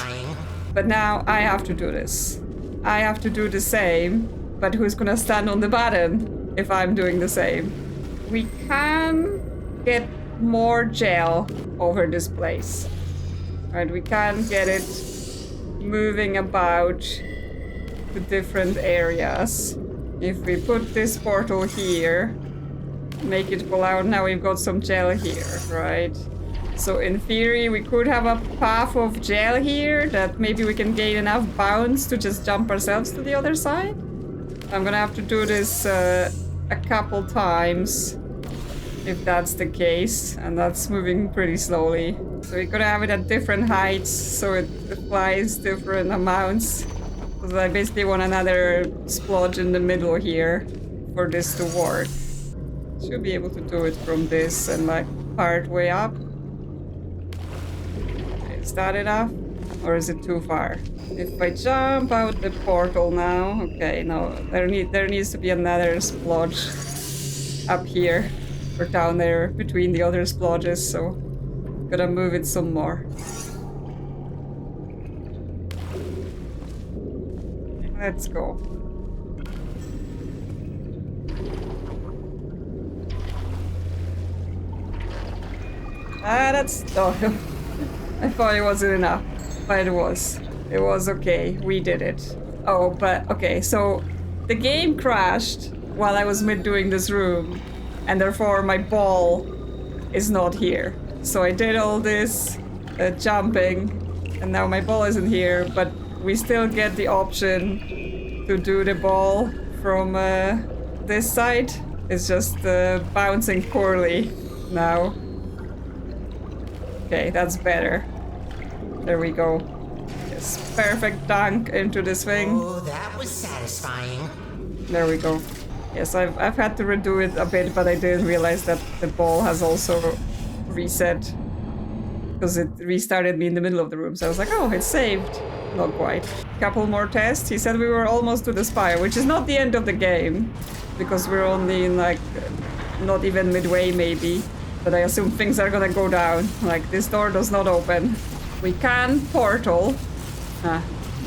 But now I have to do this. I have to do the same. But who's gonna stand on the button if I'm doing the same? We can get more gel over this place. Right, we can get it moving about to different areas. If we put this portal here, make it pull out, now we've got some gel here, right? So in theory, we could have a path of gel here that maybe we can gain enough bounce to just jump ourselves to the other side. I'm gonna have to do this a couple times if that's the case, and that's moving pretty slowly. So we're gonna have it at different heights so it flies different amounts. So I basically want another splodge in the middle here for this to work. Should be able to do it from this and like part way up. Is that enough? Or is it too far? If I jump out the portal now, okay, no, there needs to be another splodge up here or down there between the other splodges, so gotta move it some more. Let's go. That's... Oh, I thought it wasn't enough, but it was. It was okay. We did it. Oh, but okay, so the game crashed while I was mid-doing this room, and therefore my ball is not here. So I did all this jumping, and now my ball isn't here, but we still get the option to do the ball from this side. It's just bouncing poorly now. Okay, that's better. There we go. Yes, perfect dunk into this thing. Oh, that was satisfying. There we go. Yes, I've had to redo it a bit, but I didn't realize that the ball has also reset. Because it restarted me in the middle of the room, so I was like, oh, it's saved. Not quite. Couple more tests. He said we were almost to the Spire, which is not the end of the game. Because we're only in like, not even midway maybe. But I assume things are gonna go down. Like, this door does not open. We can portal.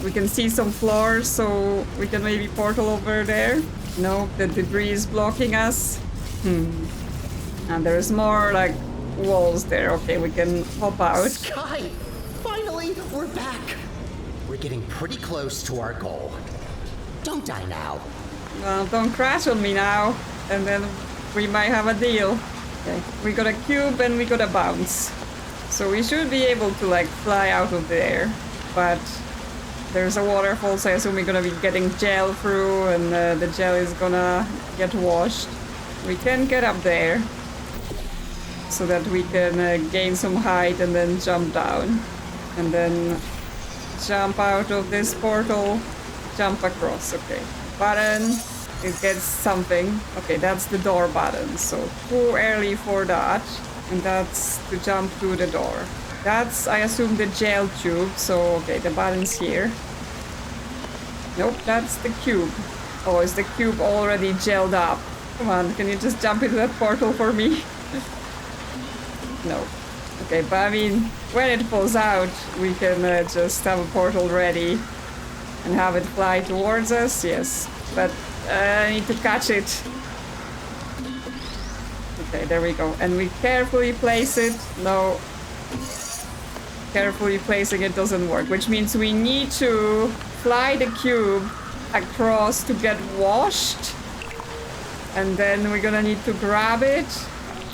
We can see some floors, so we can maybe portal over there. No, the debris is blocking us. And there's more like walls there. Okay, we can hop out. Sky! Finally, we're back! We're getting pretty close to our goal. Don't die now. Well, don't crash on me now, and then we might have a deal. Okay, we got a cube and we got a bounce. So we should be able to like fly out of there, but there's a waterfall, so I assume we're gonna be getting gel through, and the gel is gonna get washed. We can get up there, so that we can gain some height and then jump down. And then jump out of this portal, jump across. Okay, button, it gets something. Okay, that's the door button, so too early for that. And that's to jump through the door. That's, I assume, the gel tube, so okay, the button's here. Nope, that's the cube. Oh, is the cube already gelled up? Come on, can you just jump into that portal for me? No. Okay, but I mean, when it falls out, we can just have a portal ready and have it fly towards us, yes. But I need to catch it. Okay, there we go. And we carefully place it. No. Carefully placing it doesn't work, which means we need to fly the cube across to get washed. And then we're gonna need to grab it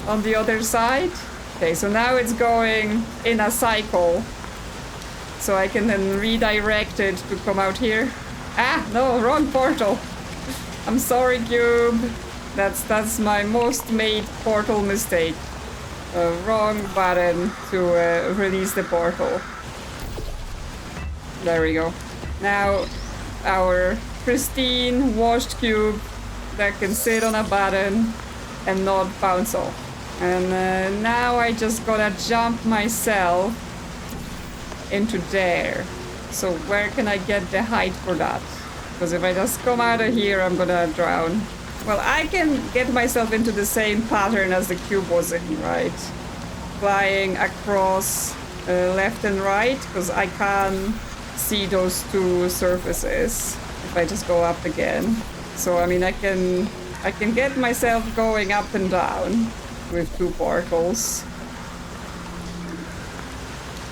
on the other side. Okay, so now it's going in a cycle. So I can then redirect it to come out here. Ah, no, wrong portal. I'm sorry, cube. That's my most made portal mistake. Wrong button to release the portal. There we go. Now our pristine washed cube that can sit on a button and not bounce off. And now I just gotta jump myself into there. So where can I get the height for that? Because if I just come out of here, I'm gonna drown. Well, I can get myself into the same pattern as the cube was in, right? Flying across left and right, because I can see those two surfaces if I just go up again. So I mean, I can get myself going up and down with two portals.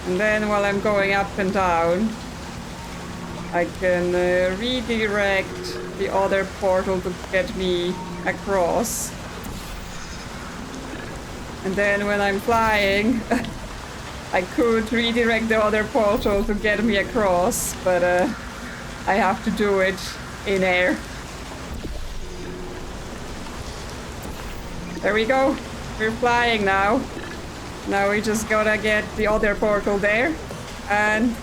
And then while I'm going up and down, I can redirect the other portal to get me across. And then when I'm flying, I could redirect the other portal to get me across, but I have to do it in air. There we go. We're flying now. Now we just gotta get the other portal there, and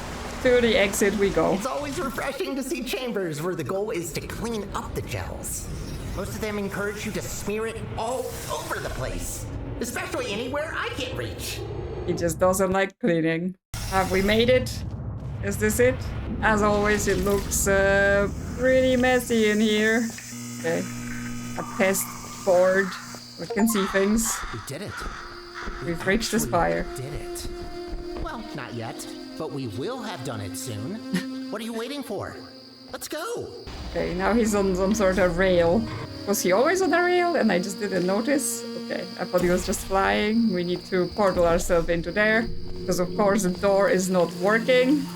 to the exit we go. It's always refreshing to see chambers where the goal is to clean up the gels. Most of them encourage you to smear it all over the place, especially anywhere I can't reach. He just doesn't like cleaning. Have we made it? Is this it? As always, it looks pretty messy in here. Okay, a test board. We can see things. We did it. We've reached the spire. Did it. Well, not yet, but we will have done it soon. What are you waiting for? Let's go. Okay, now he's on some sort of rail. Was he always on a rail and I just didn't notice? Okay, I thought he was just flying. We need to portal ourselves into there, because of course the door is not working.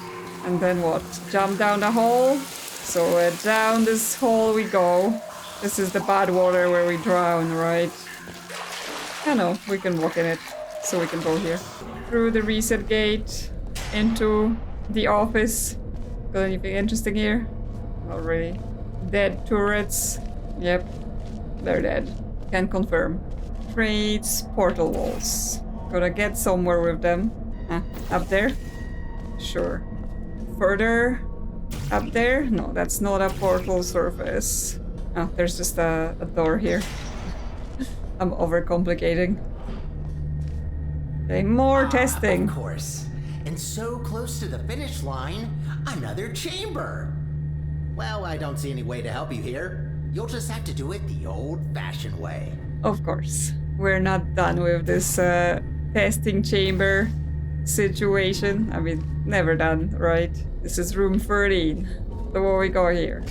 And then what? Jump down the hole. So down this hole we go. This is the bad water where we drown, right? I know, we can walk in it, so we can go here. Through the reset gate, into the office. Got anything interesting here? Not really. Dead turrets. Yep, they're dead. Can confirm. Trades, portal walls. Gotta get somewhere with them. Up there? Sure. Further? Up there? No, that's not a portal surface. Oh, there's just a door here. I'm overcomplicating. Okay, more testing. Of course. And so close to the finish line, another chamber. Well, I don't see any way to help you here. You'll just have to do it the old-fashioned way. Of course. We're not done with this testing chamber. situation. I mean, never done, right? This is room 13. So what we got here?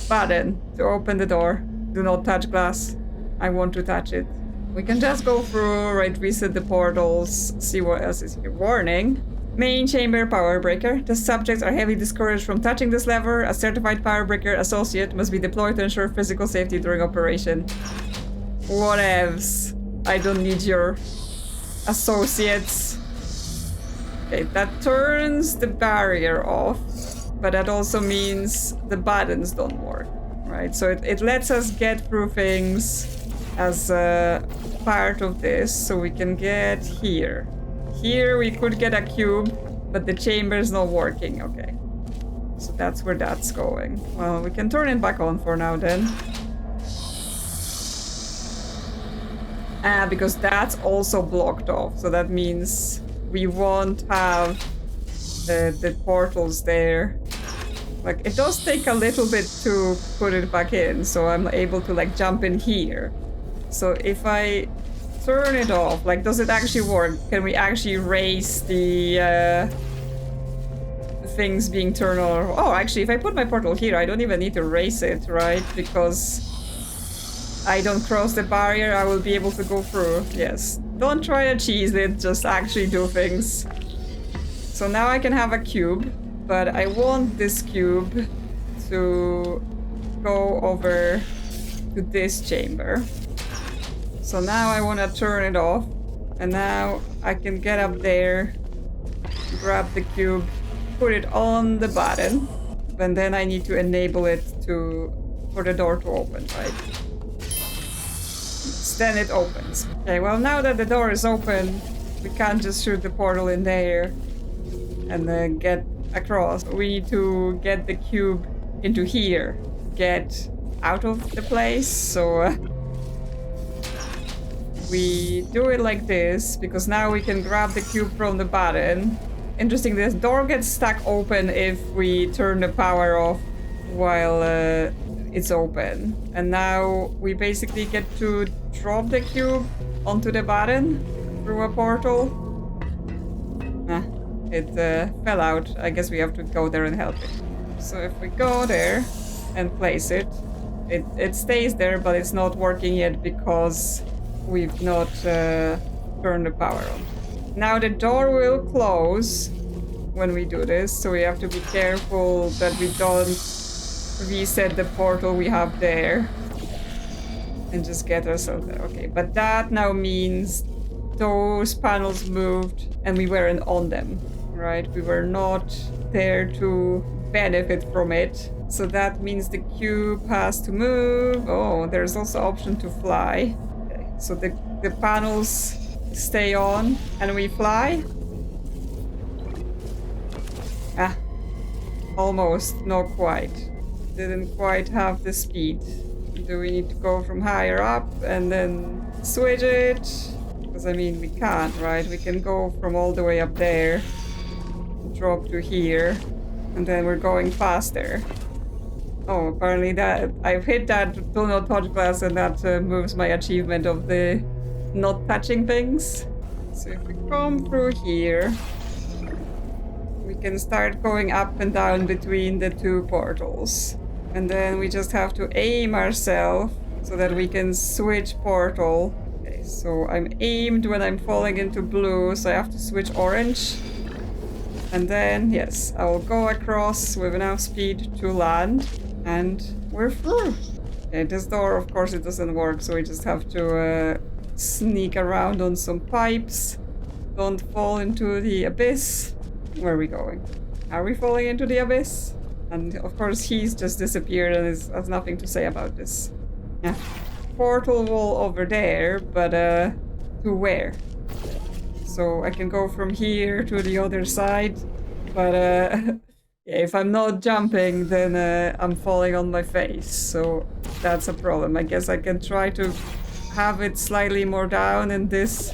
Button to open the door. Do not touch glass. I want to touch it. We can just go through, right, reset the portals, see what else is here. Warning. Main chamber power breaker. The subjects are heavily discouraged from touching this lever. A certified power breaker associate must be deployed to ensure physical safety during operation. Whatevs. I don't need your associates. Okay, that turns the barrier off, but that also means the buttons don't work, right? So it lets us get through things as a part of this, so we can get here. Here we could get a cube, but the chamber is not working. Okay, so that's where that's going. Well, we can turn it back on for now then. Because that's also blocked off, so that means we won't have the portals there. Like, it does take a little bit to put it back in, so I'm able to like jump in here. So if I turn it off, like, does it actually work? Can we actually raise the things being turned on? Oh, actually, if I put my portal here, I don't even need to raise it, right? Because I don't cross the barrier, I will be able to go through. Yes. Don't try to cheese it, just actually do things. So now I can have a cube, but I want this cube to go over to this chamber. So now I want to turn it off, and now I can get up there, grab the cube, put it on the button, and then I need to enable it for the door to open, right? Then it opens. Okay, well, now that the door is open, we can't just shoot the portal in there and then get across. We need to get the cube into here, get out of the place, so we do it like this, because now we can grab the cube from the button. Interesting, this door gets stuck open if we turn the power off while it's open. And now we basically get to drop the cube onto the button through a portal. It fell out. I guess we have to go there and help it. So if we go there and place it, it stays there, but it's not working yet because we've not turned the power on. Now the door will close when we do this, so we have to be careful that we don't reset the portal we have there and just get ourselves there. Okay, but that now means those panels moved and we weren't on them, right? We were not there to benefit from it. So that means the cube has to move. Oh, there's also option to fly. Okay, so the panels stay on and we fly. Almost, not quite. Didn't quite have the speed. Do we need to go from higher up and then switch it? Because I mean, we can't, right? We can go from all the way up there, drop to here, and then we're going faster. Oh, apparently that I've hit that do not touch glass, and that moves my achievement of the not touching things. So if we come through here, we can start going up and down between the two portals. And then we just have to aim ourselves so that we can switch portal. Okay, so I'm aimed when I'm falling into blue, so I have to switch orange. And then, yes, I will go across with enough speed to land. And we're through. Okay, this door, of course, it doesn't work, so we just have to sneak around on some pipes. Don't fall into the abyss. Where are we going? Are we falling into the abyss? And of course he's just disappeared and has nothing to say about this. Yeah. Portal wall over there, but to where? So I can go from here to the other side, but yeah, if I'm not jumping, then I'm falling on my face, so that's a problem. I guess I can try to have it slightly more down and this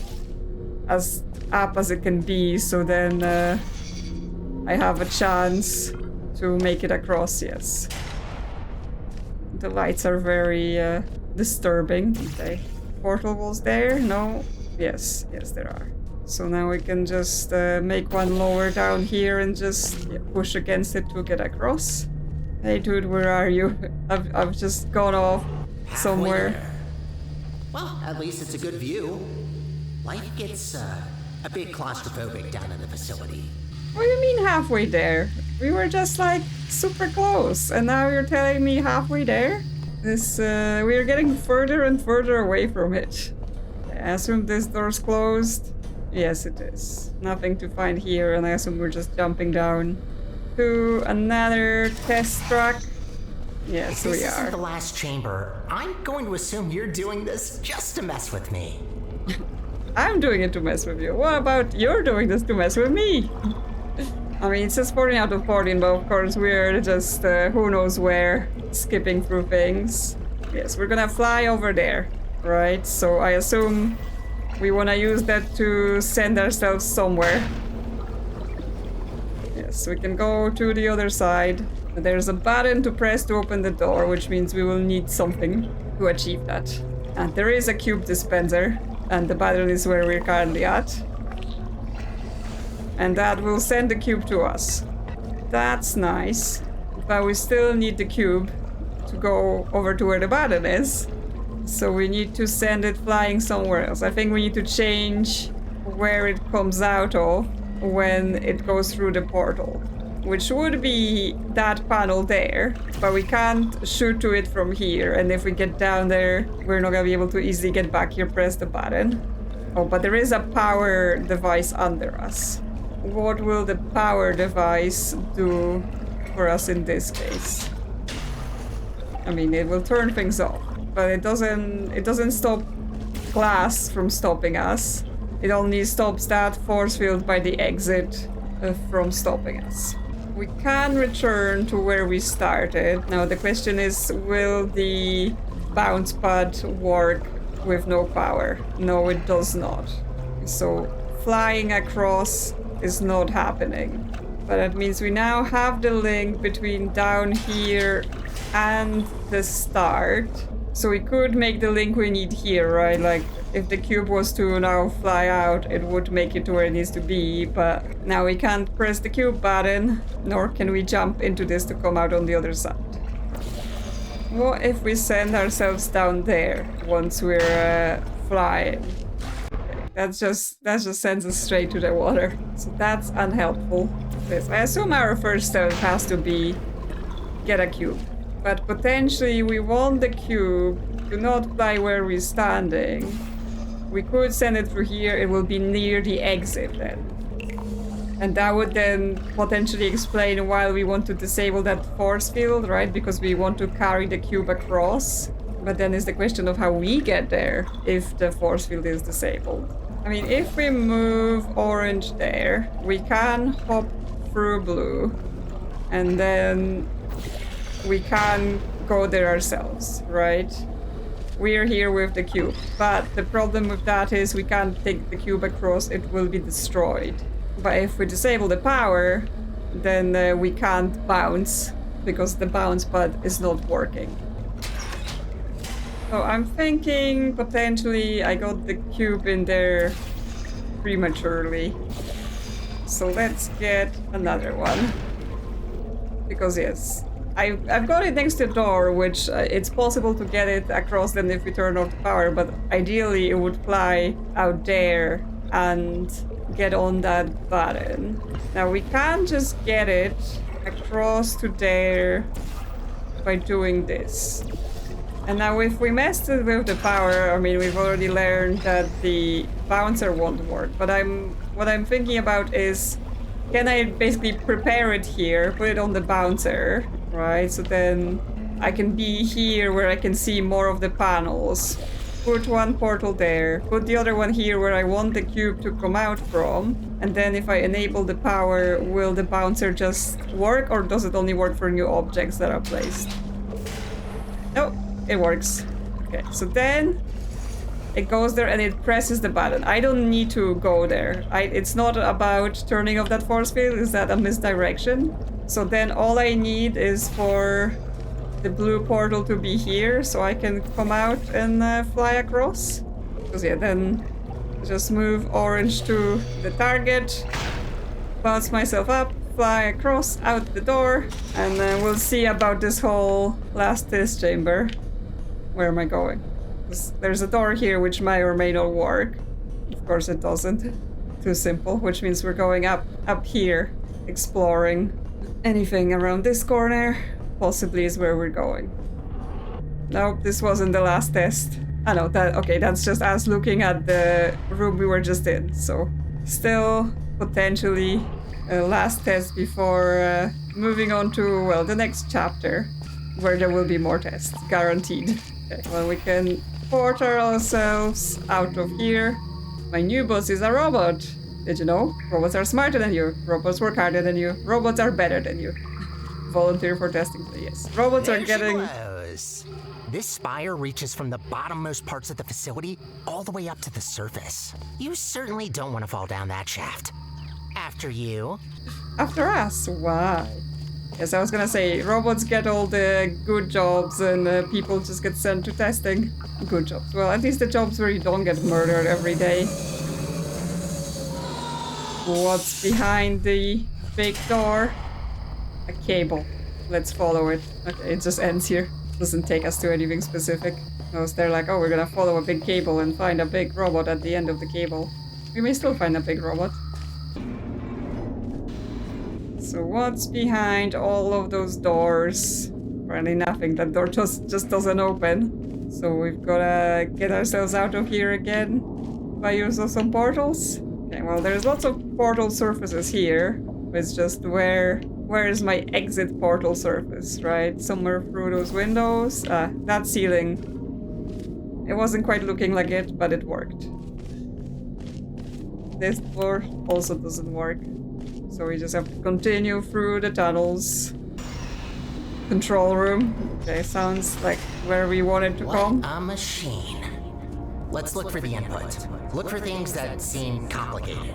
as up as it can be, so then I have a chance to make it across, yes. The lights are very disturbing. Okay. Portal walls there? No? Yes, yes there are. So now we can just make one lower down here and just push against it to get across. Hey dude, where are you? I've just gone off somewhere. Halfway there. Well, at least it's a good view. Life gets a bit claustrophobic down in the facility. What do you mean halfway there? We were just like super close, and now you're telling me halfway there? This we are getting further and further away from it. I assume this door's closed. Yes, it is. Nothing to find here, and I assume we're just jumping down to another test track. Yes, we This are. isn't the last chamber. I'm going to assume you're doing this just to mess with me. I'm doing it to mess with you. What about you're doing this to mess with me? I mean, it says 14 out of 14, but of course we're just who knows where, skipping through things. Yes, we're gonna fly over there, right? So I assume we wanna use that to send ourselves somewhere. Yes, we can go to the other side. There's a button to press to open the door, which means we will need something to achieve that. And there is a cube dispenser, and the button is where we're currently at. And that will send the cube to us. That's nice. But we still need the cube to go over to where the button is. So we need to send it flying somewhere else. I think we need to change where it comes out of when it goes through the portal, which would be that panel there, but we can't shoot to it from here, and if we get down there, we're not gonna be able to easily get back here, press the button. Oh, but there is a power device under us. What will the power device do for us in this case? I mean, it will turn things off, but it doesn't stop glass from stopping us. It only stops that force field by the exit from stopping us. We can return to where we started. Now the question is, will the bounce pad work with no power? No, it does not. So flying across is not happening. But that means we now have the link between down here and the start. So we could make the link we need here, right? Like, if the cube was to now fly out, it would make it to where it needs to be, but now we can't press the cube button, nor can we jump into this to come out on the other side. What if we send ourselves down there once we're flying? Okay, that just sends us straight to the water, so that's unhelpful. This, I assume our first step has to be get a cube. But potentially we want the cube to not fly where we're standing. We could send it through here, it will be near the exit then. And that would then potentially explain why we want to disable that force field, right? Because we want to carry the cube across. But then is the question of how we get there if the force field is disabled. I mean, if we move orange there, we can hop through blue. And then we can go there ourselves, right? We're here with the cube, but the problem with that is we can't take the cube across, it will be destroyed. But if we disable the power, then we can't bounce, because the bounce pad is not working. So I'm thinking potentially I got the cube in there prematurely. So let's get another one. Because yes, I've got it next to the door, which it's possible to get it across then if we turn off the power, but ideally it would fly out there and get on that button. Now we can't just get it across to there by doing this. And now if we messed it with the power, I mean, we've already learned that the bouncer won't work, but what I'm thinking about is, can I basically prepare it here, put it on the bouncer, right? So then I can be here where I can see more of the panels. Put one portal there, put the other one here where I want the cube to come out from, and then if I enable the power, will the bouncer just work, or does it only work for new objects that are placed? No, it works. Okay, so then it goes there and it presses the button. I don't need to go there. It's not about turning off that force field, is that a misdirection? So then all I need is for the blue portal to be here so I can come out and fly across. Because yeah, then just move orange to the target, bounce myself up, fly across out the door, and then we'll see about this whole last test chamber. Where am I going? There's a door here which may or may not work. Of course it doesn't. Too simple, which means we're going up here, exploring. Anything around this corner possibly is where we're going. Nope, this wasn't the last test. I know that. Okay, that's just us looking at the room we were just in. So, still potentially a last test before moving on to, well, the next chapter, where there will be more tests, guaranteed. Okay, well, we can port ourselves out of here. My new boss is a robot. Did you know? Robots are smarter than you. Robots work harder than you. Robots are better than you. Volunteer for testing, yes. Robots There are getting... she glows. This spire reaches from the bottommost parts of the facility all the way up to the surface. You certainly don't want to fall down that shaft. After you. After us? Why? Yes, I was gonna say, robots get all the good jobs and people just get sent to testing. Good jobs. Well, at least the jobs where you don't get murdered every day. What's behind the big door? A cable. Let's follow it. Okay, it just ends here. Doesn't take us to anything specific. No, they're like, oh, we're gonna follow a big cable and find a big robot at the end of the cable. We may still find a big robot. So what's behind all of those doors? Apparently nothing. That door just doesn't open. So we've gotta get ourselves out of here again by use of some portals. Okay, well, there's lots of portal surfaces here. It's just where is my exit portal surface, right? Somewhere through those windows. That ceiling. It wasn't quite looking like it, but it worked. This door also doesn't work. So we just have to continue through the tunnels. Control room. Okay, sounds like where we wanted to come. What a machine. Let's look for the input. Look for things that seem complicated.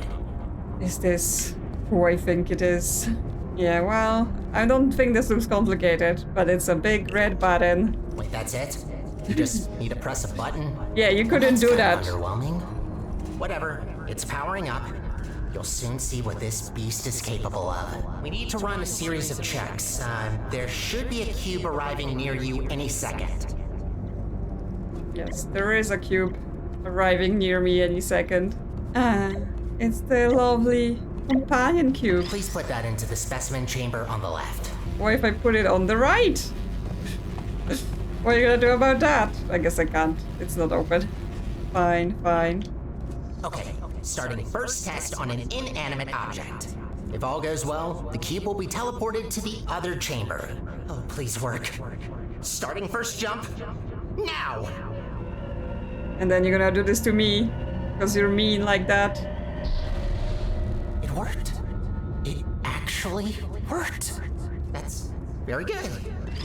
Is this who I think it is? Yeah, well, I don't think this looks complicated, but it's a big red button. Wait, that's it? You just need to press a button? Yeah, you couldn't That's do kinda that. Underwhelming. Whatever, it's powering up. You'll soon see what this beast is capable of. We need to run a series of checks. There should be a cube arriving near you any second. Yes, there is a cube arriving near me any second. It's the lovely companion cube. Please put that into the specimen chamber on the left. What if I put it on the right? What are you gonna do about that? I guess I can't. It's not open. Fine, fine. Okay, starting first test on an inanimate object. If all goes well, the cube will be teleported to the other chamber. Oh, please work. Starting first jump, now! And then you're gonna do this to me, because you're mean like that. It worked. It actually worked. That's very good.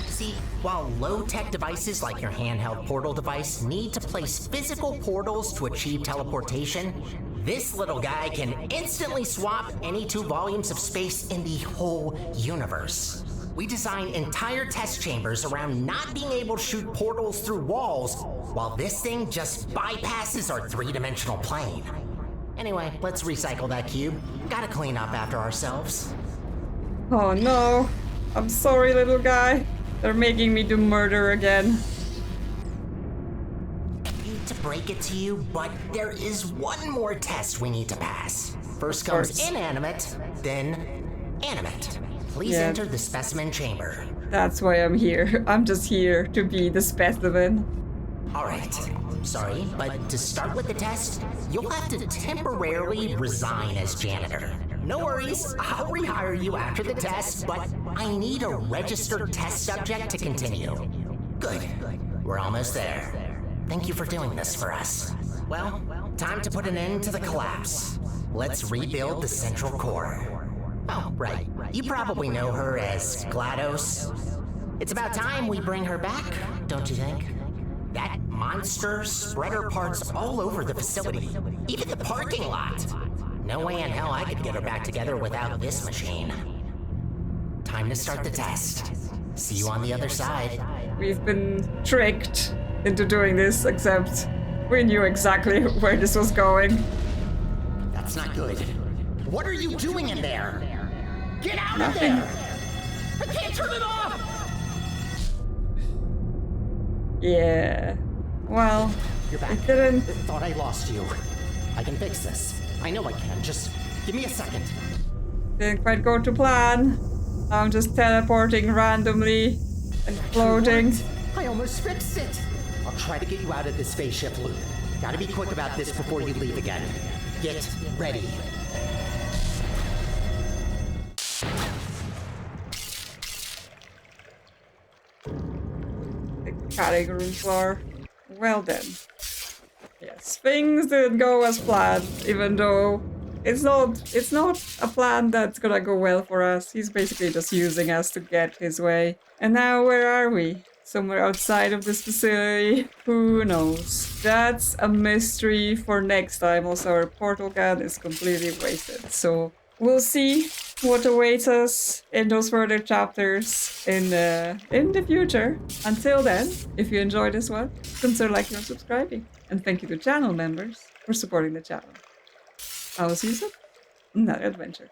See, while low-tech devices like your handheld portal device need to place physical portals to achieve teleportation, this little guy can instantly swap any 2 volumes of space in the whole universe. We design entire test chambers around not being able to shoot portals through walls, while this thing just bypasses our 3-dimensional plane. Anyway, let's recycle that cube. Gotta clean up after ourselves. Oh no. I'm sorry, little guy. They're making me do murder again. I hate to break it to you, but there is one more test we need to pass. First comes inanimate, then animate. Please enter the specimen chamber. That's why I'm here. I'm just here to be the specimen. Alright, sorry, but to start with the test, you'll have to temporarily resign as janitor. No worries, I'll rehire you after the test, but I need a registered test subject to continue. Good, we're almost there. Thank you for doing this for us. Well, time to put an end to the collapse. Let's rebuild the central core. Oh, right, you probably know her as GLaDOS. It's about time we bring her back, don't you think? That monster spread her parts all over the facility, even the parking lot. No way in hell I could get her back together without this machine. Time to start the test. See you on the other side. We've been tricked into doing this, except we knew exactly where this was going. That's not good. What are you doing in there? Get out Nothing. of there! I can't turn it off! Yeah. Well, You're back. it didn't. Thought I lost you. I can fix this. I know I can. Just give me a second. Didn't quite go to plan. I'm just teleporting randomly and floating. I almost fixed it. I'll try to get you out of this spaceship loop. Gotta be quick about this before you leave again. Get ready. The cutting room floor. Well then. Yes, things didn't go as planned, even though it's not a plan that's gonna go well for us. He's basically just using us to get his way. And now where are we? Somewhere outside of this facility? Who knows? That's a mystery for next time. Also, our portal gun is completely wasted. So we'll see what awaits us in those further chapters in the future. Until then, if you enjoyed this one, consider liking or subscribing. And thank you to channel members for supporting the channel. I will see you soon. Another adventure.